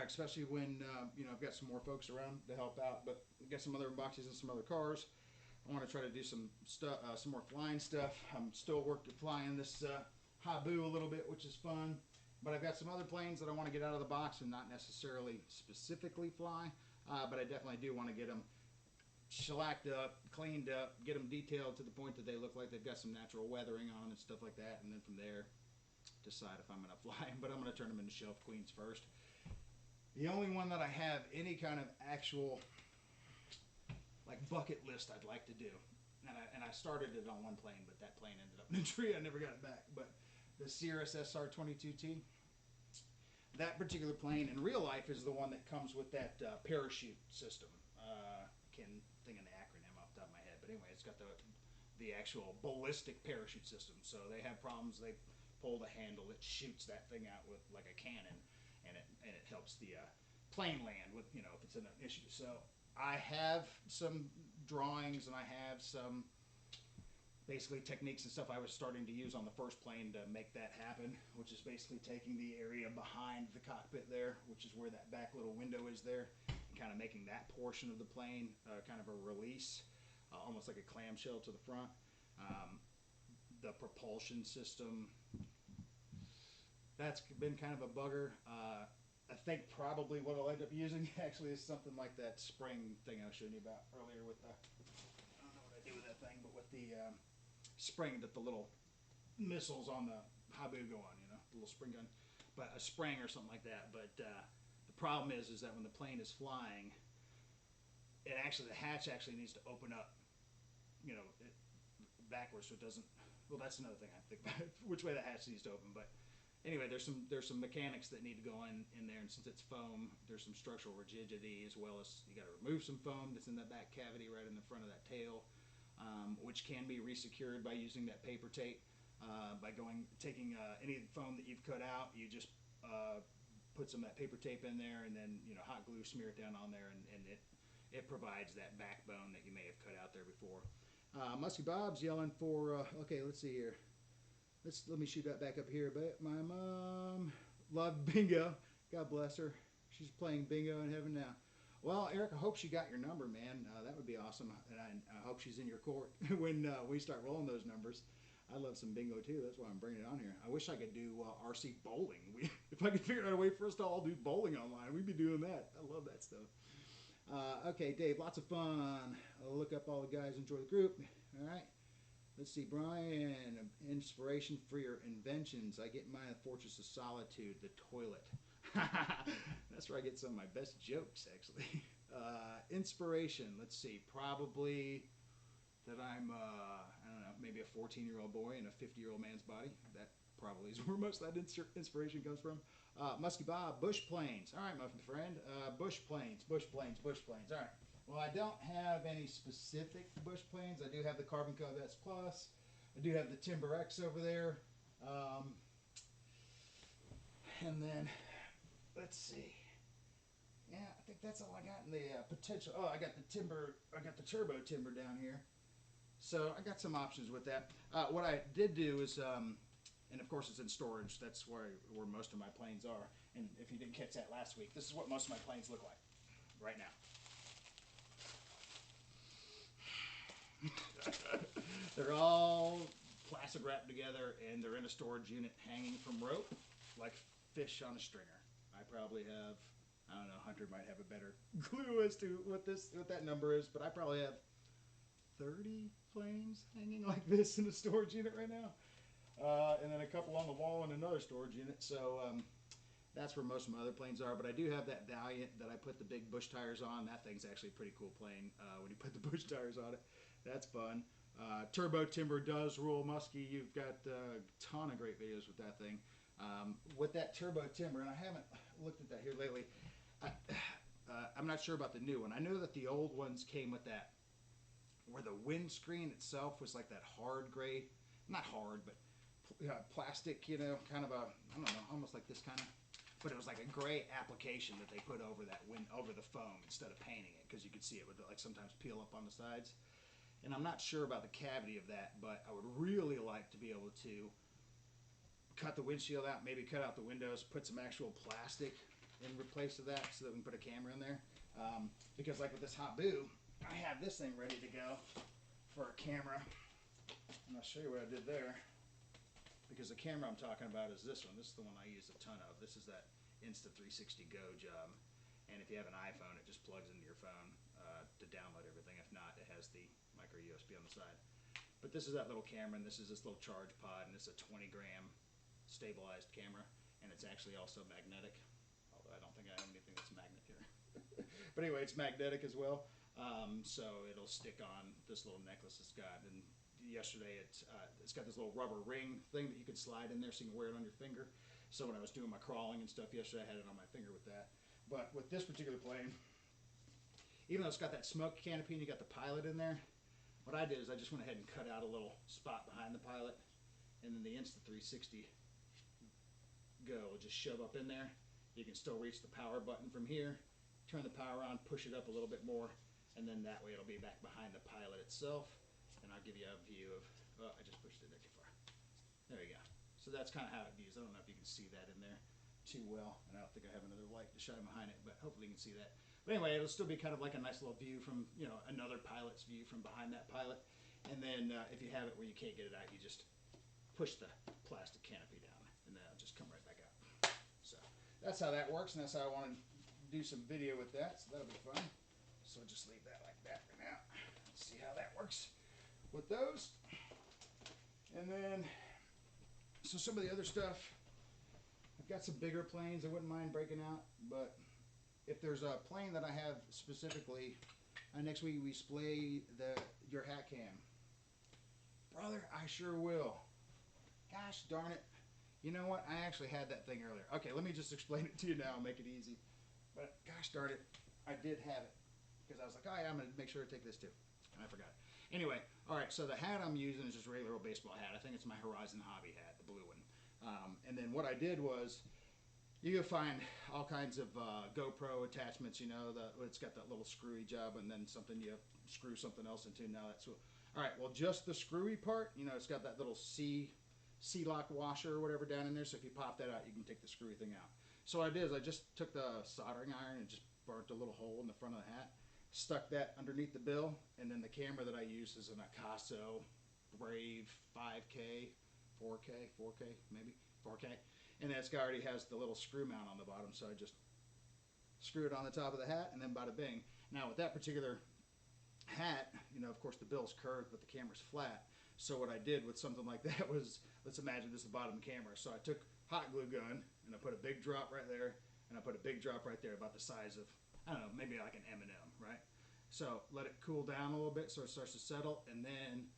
especially when I've got some more folks around to help out. But I've got some other unboxings and some other cars. I want to try to do some stuff, some more flying stuff. I'm still flying this Habu a little bit, which is fun. But I've got some other planes that I want to get out of the box and not necessarily specifically fly. But I definitely do want to get them shellacked up, cleaned up, get them detailed to the point that they look like they've got some natural weathering on them and stuff like that. And then from there, decide if I'm going to fly them. But I'm going to turn them into shelf queens first. The only one that I have any kind of actual like bucket list I'd like to do, and I started it on one plane, but that plane ended up in a tree. I never got it back. But the Cirrus SR-22T, that particular plane in real life is the one that comes with that parachute system. Can't think of the acronym off the top of my head, but anyway, it's got the actual ballistic parachute system. So they have problems. They pull the handle, it shoots that thing out with like a cannon, and it helps the plane land with if it's an issue. So I have some drawings and I have some basically techniques and stuff I was starting to use on the first plane to make that happen, which is basically taking the area behind the cockpit there, which is where that back little window is there, and kind of making that portion of the plane kind of a release, almost like a clamshell to the front. The propulsion system, that's been kind of a bugger. I think probably what I'll end up using actually is something like that spring thing I was showing you about earlier with the, I don't know what I do with that thing, but with the spring that the little missiles on the Habu go on, the little spring gun, but a spring or something like that. But the problem is that when the plane is flying, the hatch actually needs to open up, backwards so it doesn't, well, that's another thing I think about, which way the hatch needs to open, but anyway, there's some mechanics that need to go in there, and since it's foam, there's some structural rigidity as well as you got to remove some foam that's in that back cavity right in the front of that tail, which can be resecured by using that paper tape. By taking any foam that you've cut out, you just put some of that paper tape in there, and then hot glue, smear it down on there, and it provides that backbone that you may have cut out there before. Muskie Bob's yelling for okay, let's see here. Let me shoot that back up here. But my mom loved bingo. God bless her. She's playing bingo in heaven now. Well, Eric, I hope she got your number, man. That would be awesome. And I hope she's in your court when we start rolling those numbers. I love some bingo too. That's why I'm bringing it on here. I wish I could do RC bowling. If I could figure out a way for us to all do bowling online, we'd be doing that. I love that stuff. Okay, Dave, lots of fun. I'll look up all the guys. Enjoy the group. All right. Let's see, Brian, inspiration for your inventions. I get mine at Fortress of Solitude, the toilet. That's where I get some of my best jokes, actually. Inspiration, let's see, probably that I'm, I don't know, maybe a 14-year-old boy in a 50-year-old man's body. That probably is where most of that inspiration comes from. Muskie Bob, bush planes. All right, my friend, bush planes. All right. Well, I don't have any specific bush planes. I do have the Carbon Cub S Plus. I do have the Timber X over there. And then, let's see. Yeah, I think that's all I got in the potential. Oh, I got the Turbo Timber down here. So I got some options with that. What I did do is, and of course it's in storage. That's where most of my planes are. And if you didn't catch that last week, this is what most of my planes look like right now. They're all plastic wrapped together, and they're in a storage unit hanging from rope like fish on a stringer. I probably have, I don't know, Hunter might have a better clue as to what that number is, but I probably have 30 planes hanging like this in a storage unit right now, and then a couple on the wall in another storage unit. So that's where most of my other planes are. But I do have that Valiant that I put the big bush tires on. That thing's actually a pretty cool plane when you put the bush tires on it. That's fun. Turbo Timber does rule. Muskie, you've got a ton of great videos with that thing. With that Turbo Timber, and I haven't looked at that here lately, I'm not sure about the new one. I know that the old ones came with that, where the windscreen itself was like that hard gray, not hard, but plastic, you know, kind of a, I don't know, almost like this kind of, but it was like a gray application that they put over that over the foam instead of painting it, because you could see it would like sometimes peel up on the sides. And I'm not sure about the cavity of that, but I would really like to be able to cut the windshield out, maybe cut out the windows, put some actual plastic in replace of that so that we can put a camera in there. Because like with this Hot Boo, I have this thing ready to go for a camera. And I'll show you what I did there. Because the camera I'm talking about is this one. This is the one I use a ton of. This is that Insta360 Go job. And if you have an iPhone, it just plugs into your phone to download everything. If not, it has the micro USB on the side. But this is that little camera, and this is this little charge pod, and it's a 20-gram stabilized camera, and it's actually also magnetic. Although I don't think I have anything that's magnet here. But anyway, it's magnetic as well. So it'll stick on this little necklace it's got. And yesterday it's got this little rubber ring thing that you can slide in there so you can wear it on your finger. So when I was doing my crawling and stuff yesterday, I had it on my finger with that. But with this particular plane, even though it's got that smoke canopy and you got the pilot in there, what I did is I just went ahead and cut out a little spot behind the pilot, and then the Insta360 Go will just shove up in there. You can still reach the power button from here, turn the power on, push it up a little bit more, and then that way it'll be back behind the pilot itself. And I'll give you a view of, oh, I just pushed it there too far. There you go. So that's kind of how it views. I don't know if you can see that in there too well, and I don't think I have another light to shine behind it, but hopefully you can see that. But anyway, it'll still be kind of like a nice little view from, you know, another pilot's view from behind that pilot. And then if you have it where you can't get it out, you just push the plastic canopy down, and then it'll just come right back out. So that's how that works, and that's how I want to do some video with that, so that'll be fun. So just leave that like that for now. Let's see how that works with those. And then, so some of the other stuff, I've got some bigger planes I wouldn't mind breaking out, but if there's a plane that I have specifically, next week we display your hat cam. Brother, I sure will. Gosh darn it. You know what? I actually had that thing earlier. Okay, let me just explain it to you now and make it easy. But gosh darn it, I did have it. Because I was like, oh yeah, I'm going to make sure to take this too. And I forgot. Anyway, all right, so the hat I'm using is just a regular old baseball hat. I think it's my Horizon Hobby hat, the blue one. And then what I did was, you can find all kinds of GoPro attachments, you know, it's got that little screwy job and then something you screw something else into. Now that's what, all right, well, just the screwy part, you know, it's got that little C-lock washer or whatever down in there. So if you pop that out, you can take the screwy thing out. So what I did is I just took the soldering iron and just burnt a little hole in the front of the hat, stuck that underneath the bill, and then the camera that I use is an Akaso Brave 5K, 4K maybe, 4K. And that's already has the little screw mount on the bottom, so I just screw it on the top of the hat, and then bada bing. Now with that particular hat, you know, of course the bill's curved, but the camera's flat. So what I did with something like that was, let's imagine this is the bottom of the camera. So I took hot glue gun, and I put a big drop right there, and I put a big drop right there, about the size of, I don't know, maybe like an M&M, right? So let it cool down a little bit so it starts to settle, and then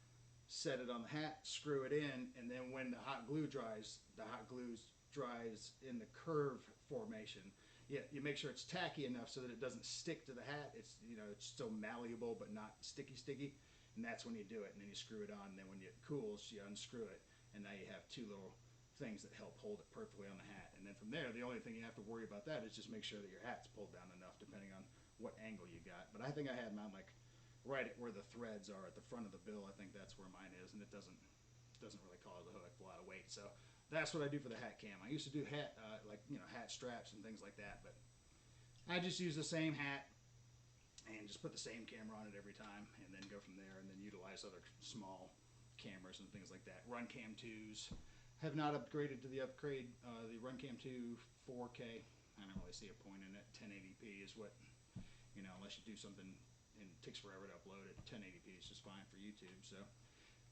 set it on the hat, screw it in, and then when the hot glue dries, the hot glue dries in the curve formation. Yeah, you make sure it's tacky enough so that it doesn't stick to the hat. It's, you know, it's still malleable but not sticky, and that's when you do it. And then you screw it on, and then when it cools, you unscrew it, and now you have two little things that help hold it perfectly on the hat. And then from there, the only thing you have to worry about that is just make sure that your hat's pulled down enough, depending on what angle you got. But I think I had mine like right at where the threads are at the front of the bill. I think that's where mine is, and it doesn't really cause a lot of weight. So that's what I do for the hat cam. I used to do hat like, you know, hat straps and things like that, but I just use the same hat and just put the same camera on it every time, and then go from there, and then utilize other small cameras and things like that. Runcam 2s have not upgraded to the Runcam 2 4K. I don't really see a point in it. 1080p is what, you know, unless you do something and it takes forever to upload it. 1080p is just fine for YouTube. So,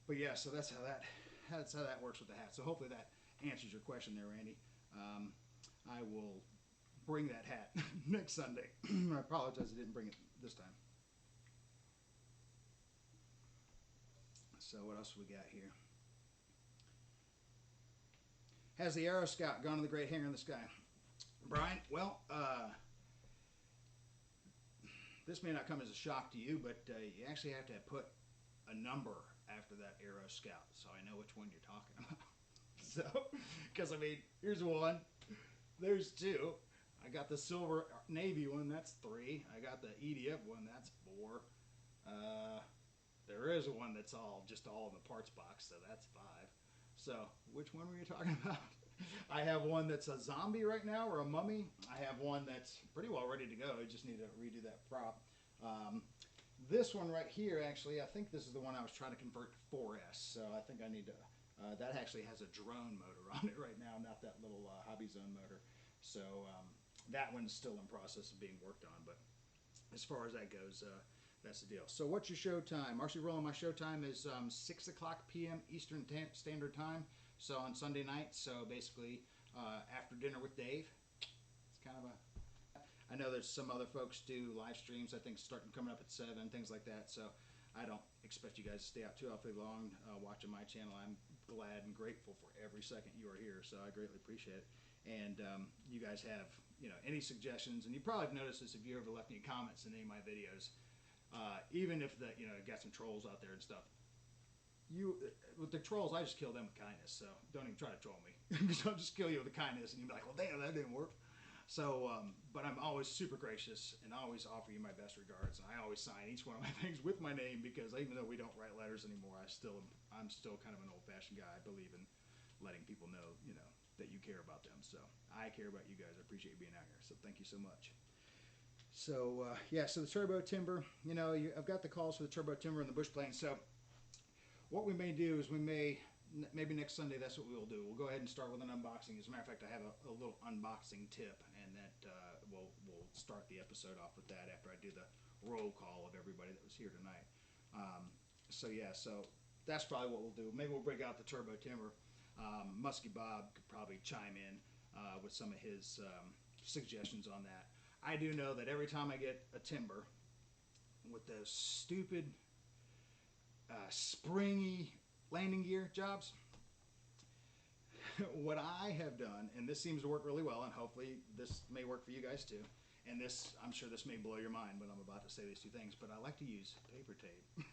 but yeah, so that's how that works with the hat. So hopefully that answers your question there, Randy. I will bring that hat next Sunday. I apologize I didn't bring it this time. So what else we got here? Has the Aero Scout gone to the Great Hangar in the Sky? Brian, well, this may not come as a shock to you, but you actually have to put a number after that Aero Scout, so I know which one you're talking about. So, because I mean, here's one, there's two. I got the silver navy one, that's 3. I got the EDF one, that's 4. There is one that's just all in the parts box, so that's 5. So, which one were you talking about? I have one that's a zombie right now, or a mummy. I have one that's pretty well ready to go. I just need to redo that prop. This one right here, actually, I think this is the one I was trying to convert to 4S. So I think I need to. That actually has a drone motor on it right now, not that little Hobby Zone motor. So that one's still in process of being worked on. But as far as that goes, that's the deal. So what's your show time? Marcy Rolling, my show time is 6 o'clock p.m. Eastern Standard Time. So on Sunday night, so basically after dinner with Dave. It's kind of a... I know there's some other folks do live streams, I think starting coming up at 7, things like that. So I don't expect you guys to stay out too awfully long watching my channel. I'm glad and grateful for every second you are here, so I greatly appreciate it. And you guys have, any suggestions, and you probably have noticed this if you ever left any comments in any of my videos. Even if got some trolls out there and stuff. With the trolls, I just kill them with kindness, so don't even try to troll me. Because I'll just kill you with kindness, and you'll be like, well, damn, that didn't work. So, but I'm always super gracious, and I always offer you my best regards, and I always sign each one of my things with my name, because even though we don't write letters anymore, I'm still kind of an old-fashioned guy. I believe in letting people know, that you care about them. So I care about you guys. I appreciate you being out here, so thank you so much. So, so the turbo timber, I've got the calls for the turbo timber and the bush plane. So what we may do is maybe next Sunday, that's what we'll do. We'll go ahead and start with an unboxing. As a matter of fact, I have a little unboxing tip, and that we'll start the episode off with that after I do the roll call of everybody that was here tonight. So that's probably what we'll do. Maybe we'll break out the turbo timber. Muskie Bob could probably chime in with some of his suggestions on that. I do know that every time I get a timber with those stupid springy landing gear jobs, what I have done, and this seems to work really well, and hopefully this may work for you guys too, and I'm sure this may blow your mind when I'm about to say these two things, but I like to use paper tape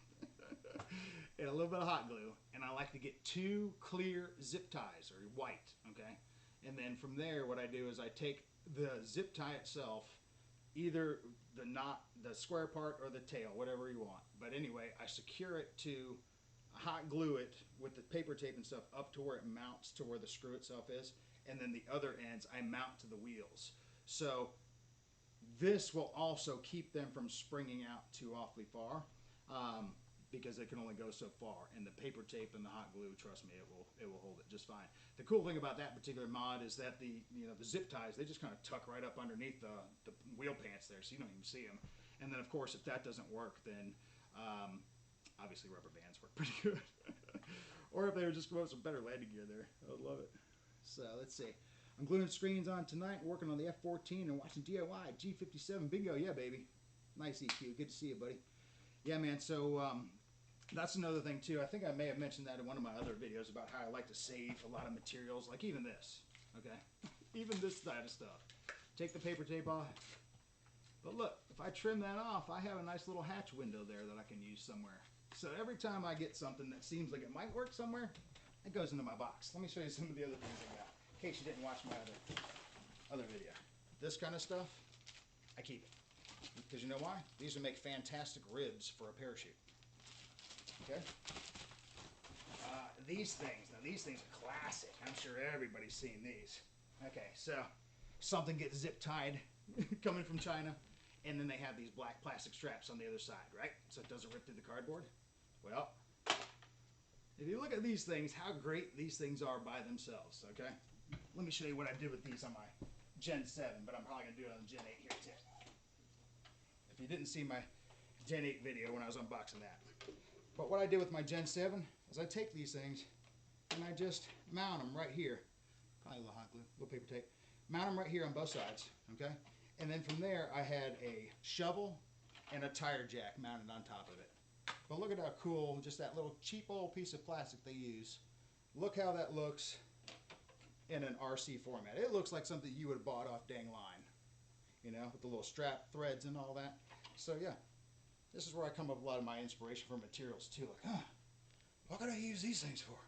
and a little bit of hot glue, and I like to get 2 clear zip ties, or white, okay? And then from there, what I do is I take the zip tie itself, either the knot, the square part, or the tail, whatever you want. But anyway, I secure it to hot glue it with the paper tape and stuff up to where it mounts to where the screw itself is, and then the other ends I mount to the wheels. So this will also keep them from springing out too awfully far, because they can only go so far, and the paper tape and the hot glue, trust me, it will hold it just fine. The cool thing about that particular mod is that the zip ties, they just kind of tuck right up underneath the wheel pants there, so you don't even see them. And then of course, if that doesn't work, then obviously rubber bands work pretty good. Or if they would just come up with some better landing gear there, I would love it. So let's see. I'm gluing screens on tonight, working on the F14 and watching DIY G57 bingo. Yeah, baby. Nice EQ. Good to see you, buddy. Yeah, man. So that's another thing too. I think I may have mentioned that in one of my other videos about how I like to save a lot of materials, like even this. Okay, even this kind of stuff. Take the paper tape off. But look, if I trim that off, I have a nice little hatch window there that I can use somewhere. So every time I get something that seems like it might work somewhere, it goes into my box. Let me show you some of the other things I got, in case you didn't watch my other video. This kind of stuff, I keep it. Because you know why? These will make fantastic ribs for a parachute. Okay? These things are classic. I'm sure everybody's seen these. Okay, so something gets zip tied coming from China, and then they have these black plastic straps on the other side, right? So it doesn't rip through the cardboard. Well, if you look at these things, how great these things are by themselves, okay? Let me show you what I did with these on my Gen 7, but I'm probably going to do it on the Gen 8 here too. If you didn't see my Gen 8 video when I was unboxing that. But what I did with my Gen 7 is I take these things and I just mount them right here. Probably a little hot glue, a little paper tape. Mount them right here on both sides, okay? And then from there, I had a shovel and a tire jack mounted on top of it. But look at how cool, just that little cheap old piece of plastic they use. Look how that looks in an RC format. It looks like something you would have bought off Dang Line, you know, with the little strap threads and all that. So yeah, this is where I come up with a lot of my inspiration for materials too. Like, what could I use these things for?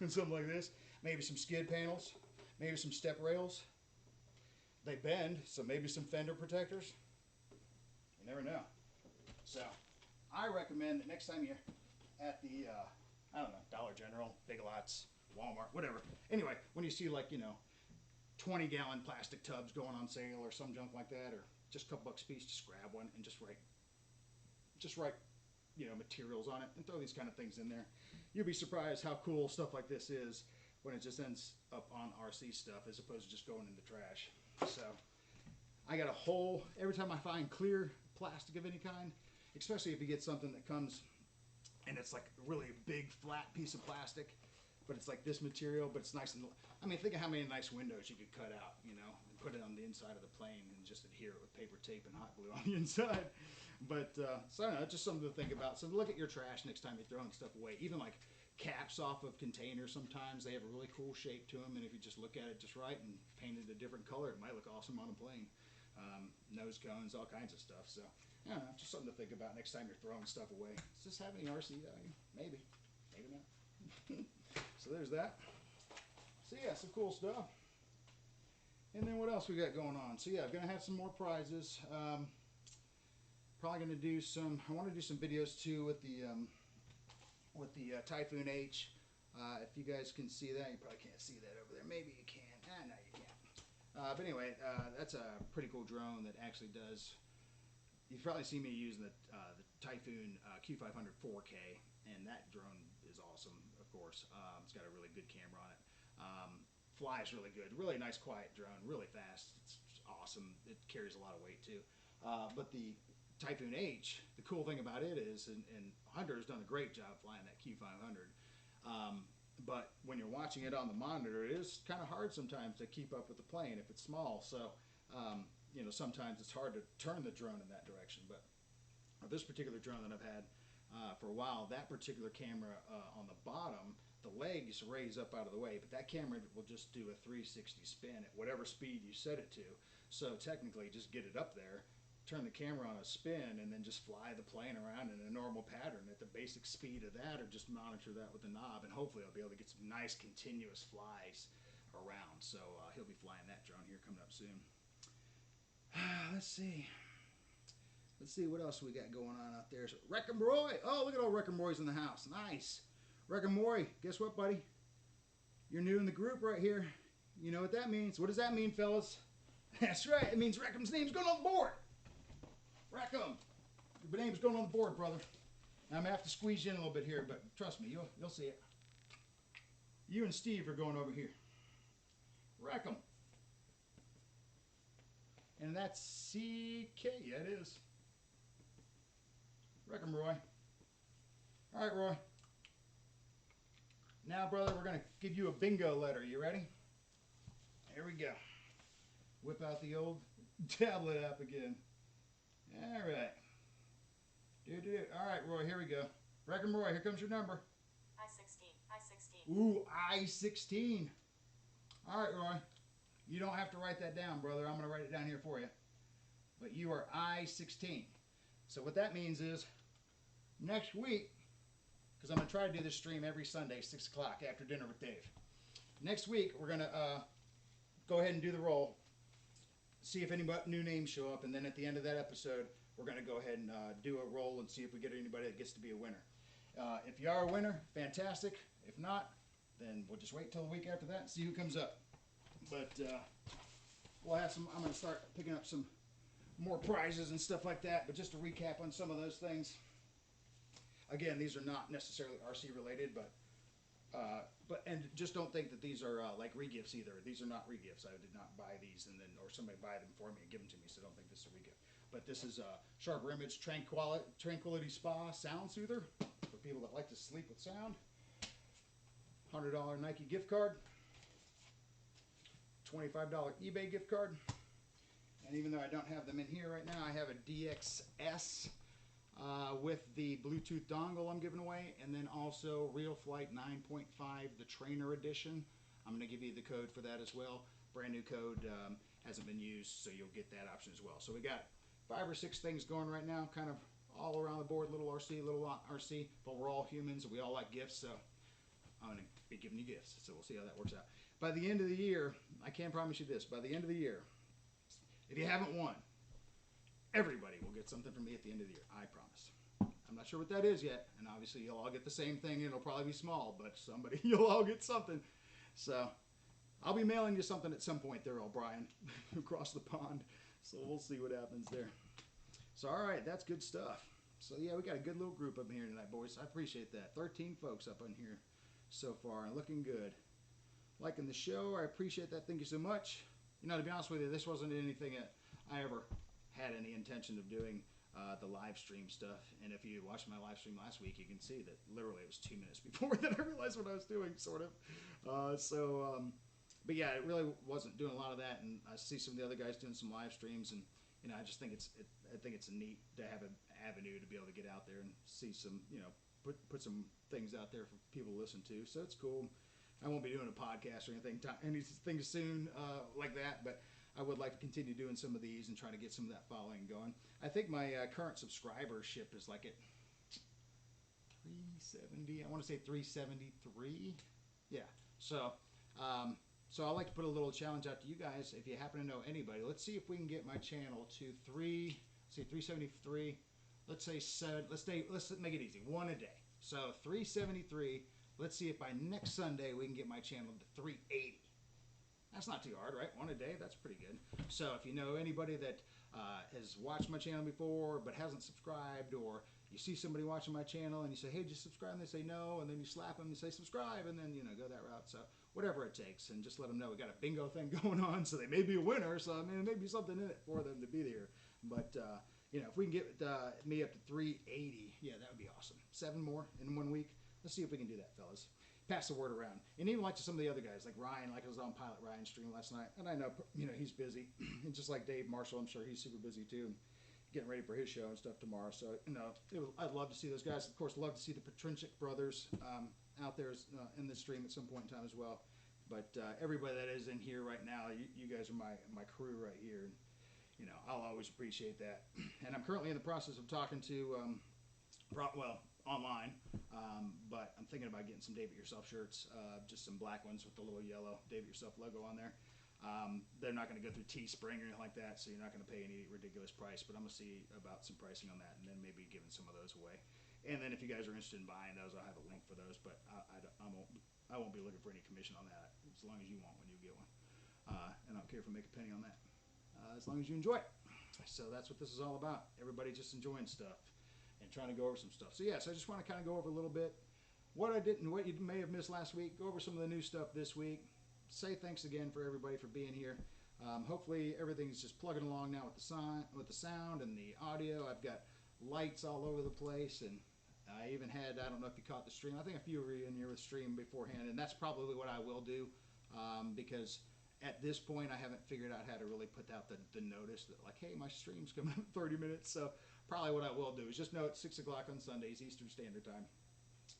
And something like this. Maybe some skid panels. Maybe some step rails. They bend, so maybe some fender protectors. You never know. So I recommend that next time you're at the, I don't know, Dollar General, Big Lots, Walmart, whatever. Anyway, when you see like, 20-gallon plastic tubs going on sale or some junk like that, or just a couple bucks a piece, just grab one and just write, materials on it and throw these kind of things in there. You'll be surprised how cool stuff like this is when it just ends up on RC stuff as opposed to just going in the trash. So I got a whole, every time I find clear plastic of any kind, especially if you get something that comes and it's like a really big flat piece of plastic, but it's like this material, but it's nice and, think of how many nice windows you could cut out, and put it on the inside of the plane and just adhere it with paper tape and hot glue on the inside. But, so I don't know, just something to think about. So look at your trash next time you're throwing stuff away. Even like caps off of containers sometimes, they have a really cool shape to them, and if you just look at it just right and paint it a different color, it might look awesome on a plane. Nose cones, all kinds of stuff. So, I don't know, just something to think about next time you're throwing stuff away. Does this have any RC value? Maybe. Maybe not. So there's that. So yeah, some cool stuff. And then what else we got going on? So yeah, I'm going to have some more prizes. Probably going to do some, I want to do some videos too with the Typhoon H. If you guys can see that, you probably can't see that over there. Maybe you can. No, you can't. But anyway, that's a pretty cool drone that actually does, you've probably seen me using the Typhoon Q500 4K, and that drone is awesome, of course. It's got a really good camera on it. Flies really good. Really nice, quiet drone. Really fast. It's awesome. It carries a lot of weight, too. But the Typhoon H, the cool thing about it is, and Hunter has done a great job flying that Q500, but when you're watching it on the monitor, it is kind of hard sometimes to keep up with the plane if it's small. So, sometimes it's hard to turn the drone in that direction. But this particular drone that I've had for a while, that particular camera on the bottom, the legs raise up out of the way, but that camera will just do a 360 spin at whatever speed you set it to. So technically, just get it up there, turn the camera on a spin, and then just fly the plane around in a normal pattern at the basic speed of that, or just monitor that with the knob, and hopefully I'll be able to get some nice continuous flies around. So he'll be flying that drone here coming up soon. Let's see what else we got going on out there. So, Wreckin' Roy! Oh, look at old Wreckin' Roy's in the house. Nice. Wreckin' Roy, guess what, buddy? You're new in the group right here. You know what that means. What does that mean, fellas? That's right. It means Wreckham's name's going on the board. Wreckham, your name's going on the board, brother. Now, I'm going to have to squeeze you in a little bit here, but trust me, you'll see it. You and Steve are going over here. Wreckham. And that's CK. Yeah, it is. Wreckham, Roy. All right, Roy. Now, brother, we're going to give you a bingo letter. You ready? Here we go. Whip out the old tablet app again. All right. All right, Roy, here we go. Wreckham Roy, here comes your number. I-16. Ooh, I-16. All right, Roy. You don't have to write that down, brother. I'm going to write it down here for you. But you are I-16. So what that means is next week, because I'm going to try to do this stream every Sunday, 6 o'clock after dinner with Dave. Next week, we're going to go ahead and do the roll, see if any new names show up, and then at the end of that episode, we're going to go ahead and do a roll and see if we get anybody that gets to be a winner. If you are a winner, fantastic. If not, then we'll just wait till the week after that and see who comes up. But we'll have some. I'm going to start picking up some more prizes and stuff like that. But just to recap on some of those things. Again, these are not necessarily RC related, but and just don't think that these are like regifts either. These are not regifts. I did not buy these or somebody buy them for me and give them to me. So don't think this is a regift. But this is a Sharper Image Tranquility Spa Sound Soother for people that like to sleep with sound. $100 Nike gift card. $25 eBay gift card. And even though I don't have them in here right now, I have a DXS with the Bluetooth dongle I'm giving away, and then also Real Flight 9.5, the Trainer Edition. I'm going to give you the code for that as well. Brand new code, hasn't been used, so you'll get that option as well. So we got 5 or 6 things going right now, kind of all around the board, little RC, little RC, but we're all humans and we all like gifts, so I'm going to be giving you gifts, so we'll see how that works out. By the end of the year, I can promise you this, by the end of the year, if you haven't won, everybody will get something from me at the end of the year, I promise. I'm not sure what that is yet, and obviously you'll all get the same thing, and it'll probably be small, but somebody, you'll all get something. So I'll be mailing you something at some point there, O'Brien, across the pond, so we'll see what happens there. So all right, that's good stuff. So yeah, we got a good little group up here tonight, boys. I appreciate that. 13 folks up on here so far, and looking good. Liking the show, I appreciate that. Thank you so much. You know, to be honest with you, this wasn't anything that I ever had any intention of doing, the live stream stuff. And if you watched my live stream last week, you can see that literally it was 2 minutes before that I realized what I was doing, sort of. But yeah, it really wasn't doing a lot of that. And I see some of the other guys doing some live streams, and you know, I just think it's neat to have an avenue to be able to get out there and see some, you know, put some things out there for people to listen to. So it's cool. I won't be doing a podcast or anything soon like that, but I would like to continue doing some of these and try to get some of that following going. I think my current subscribership is like at 370. I want to say 373. Yeah. So I'd like to put a little challenge out to you guys. If you happen to know anybody, let's see if we can get my channel to 373. Let's make it easy. One a day. So 373. Let's see if by next Sunday we can get my channel to 380. That's not too hard, right? One a day, that's pretty good. So if you know anybody that has watched my channel before but hasn't subscribed, or you see somebody watching my channel and you say, hey, just subscribe, and they say no, and then you slap them and say subscribe, and then, you know, go that route. So whatever it takes, and just let them know we got a bingo thing going on, so they may be a winner, so I mean, there may be something in it for them to be there. But, you know, if we can get me up to 380, yeah, that would be awesome. 7 more in 1 week. Let's see if we can do that, fellas. Pass the word around. And even like to some of the other guys, like Ryan, like I was on Pilot Ryan's stream last night, and I know, you know, he's busy. And just like Dave Marshall, I'm sure he's super busy too, and getting ready for his show and stuff tomorrow. So, you know, I'd love to see those guys. Of course, love to see the Petrinchik brothers out there in the stream at some point in time as well. But everybody that is in here right now, you guys are my crew right here. And, you know, I'll always appreciate that. And I'm currently in the process of talking to, online, but I'm thinking about getting some Dave It Yourself shirts, just some black ones with the little yellow Dave It Yourself logo on there. They're not going to go through Teespring or anything like that, so you're not going to pay any ridiculous price, but I'm going to see about some pricing on that, and then maybe giving some of those away. And then if you guys are interested in buying those, I'll have a link for those, but I won't be looking for any commission on that, as long as you want one, you get one. And I don't care if I make a penny on that, as long as you enjoy it. So that's what this is all about. Everybody just enjoying stuff and trying to go over some stuff. So yes, I just want to kind of go over a little bit what I did and what you may have missed last week. Go over some of the new stuff this week. Say thanks again for everybody for being here. Hopefully everything's just plugging along now with the sound and the audio. I've got lights all over the place, and I even had, I don't know if you caught the stream, I think a few were in here with stream beforehand, and that's probably what I will do, because at this point I haven't figured out how to really put out the notice that, like, hey, my stream's coming up in 30 minutes. So probably what I will do is just know it's 6 o'clock on Sundays, Eastern Standard Time.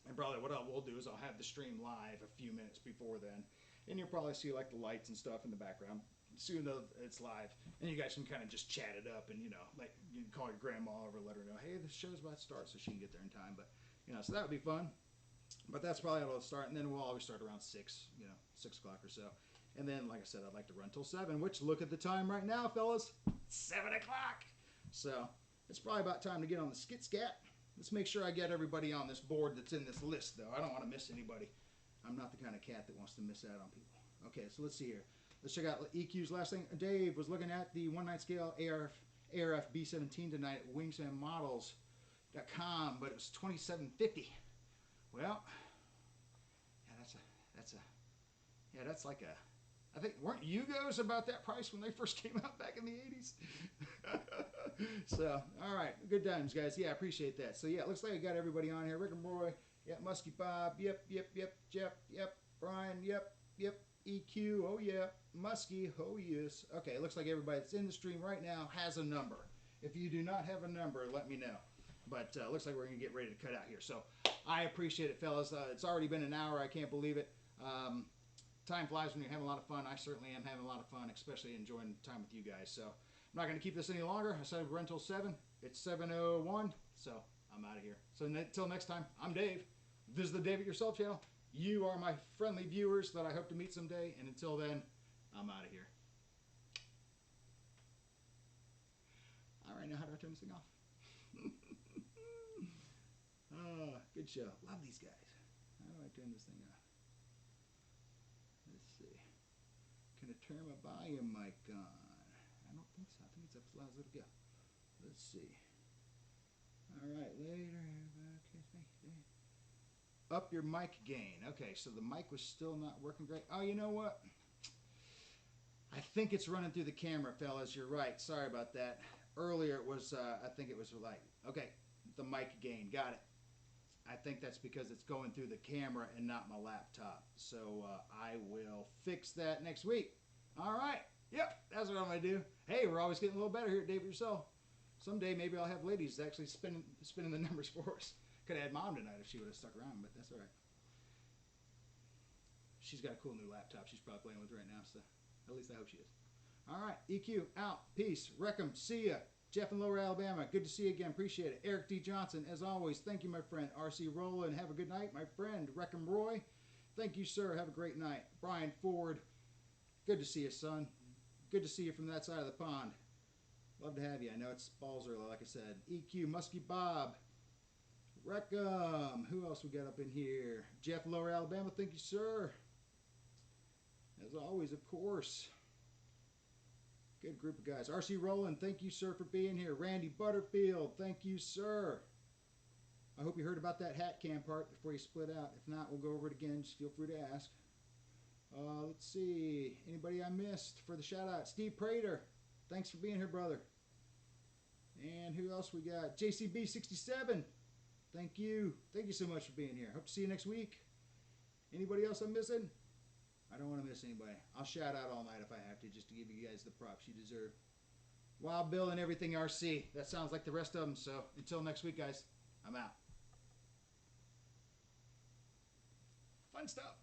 And probably what I will do is I'll have the stream live a few minutes before then. And you'll probably see like the lights and stuff in the background. So you know it's live. And you guys can kind of just chat it up, and, you know, like you can call your grandma over, let her know, hey, the show's about to start, so she can get there in time. But, you know, so that would be fun. But that's probably how it'll start. And then we'll always start around 6, you know, 6 o'clock or so. And then, like I said, I'd like to run till 7, which, look at the time right now, fellas. 7 o'clock. So it's probably about time to get on the skit scat. Let's make sure I get everybody on this board that's in this list, though. I don't want to miss anybody. I'm not the kind of cat that wants to miss out on people. Okay, so let's see here. Let's check out EQ's last thing. Dave was looking at the 1/9 scale ARF B17 tonight at wingsmanmodels.com, but it was $2,750. Well, yeah, that's like a, I think, weren't Yugos about that price when they first came out back in the 80s? So, all right, good times, guys. Yeah, I appreciate that. So, yeah, it looks like I got everybody on here. Rick and Roy, yeah, Muskie Bob, yep, Jeff, yep, Brian, yep, EQ, oh yeah, Muskie, oh yes. Okay, it looks like everybody that's in the stream right now has a number. If you do not have a number, let me know. But it looks like we're going to get ready to cut out here. So, I appreciate it, fellas. It's already been an hour. I can't believe it. Time flies when you're having a lot of fun. I certainly am having a lot of fun, especially enjoying time with you guys. So I'm not going to keep this any longer. I said we'd run until 7. It's 7:01, so I'm out of here. So until next time, I'm Dave. This is the Dave It Yourself channel. You are my friendly viewers that I hope to meet someday. And until then, I'm out of here. All right, now how do I turn this thing off? Good show. Love these guys. How do I turn this thing off? Let's see. Can I turn my volume mic on? I don't think so. I think it's up as loud as it'll go. Let's see. All right, later. Up your mic gain. Okay, so the mic was still not working great. Oh, you know what? I think it's running through the camera, fellas. You're right. Sorry about that. Earlier it was, I think it was like, okay, the mic gain. Got it. I think that's because it's going through the camera and not my laptop. So I will fix that next week. All right. Yep, that's what I'm going to do. Hey, we're always getting a little better here at Dave It Yourself. Someday maybe I'll have ladies actually spinning the numbers for us. Could have had Mom tonight if she would have stuck around, but that's all right. She's got a cool new laptop she's probably playing with right now, so at least I hope she is. All right, EQ, out. Peace. Wreckham, see ya. Jeff in Lower Alabama, good to see you again. Appreciate it. Eric D. Johnson, as always, thank you, my friend. R.C. Rowland, have a good night. My friend, Wreckham Roy, thank you, sir. Have a great night. Brian Ford, good to see you, son. Good to see you from that side of the pond. Love to have you. I know it's balls early, like I said. EQ, Muskie Bob, Wreckham. Who else we got up in here? Jeff, Lower Alabama, thank you, sir. As always, of course. Good group of guys. R.C. Rowland, thank you, sir, for being here. Randy Butterfield, thank you, sir. I hope you heard about that hat cam part before you split out. If not, we'll go over it again. Just feel free to ask. Let's see. Anybody I missed for the shout-out? Steve Prater, thanks for being here, brother. And who else we got? JCB67, thank you. Thank you so much for being here. Hope to see you next week. Anybody else I'm missing? I don't want to miss anybody. I'll shout out all night if I have to, just to give you guys the props you deserve. Wild Bill and everything RC. That sounds like the rest of them. So until next week, guys, I'm out. Fun stuff.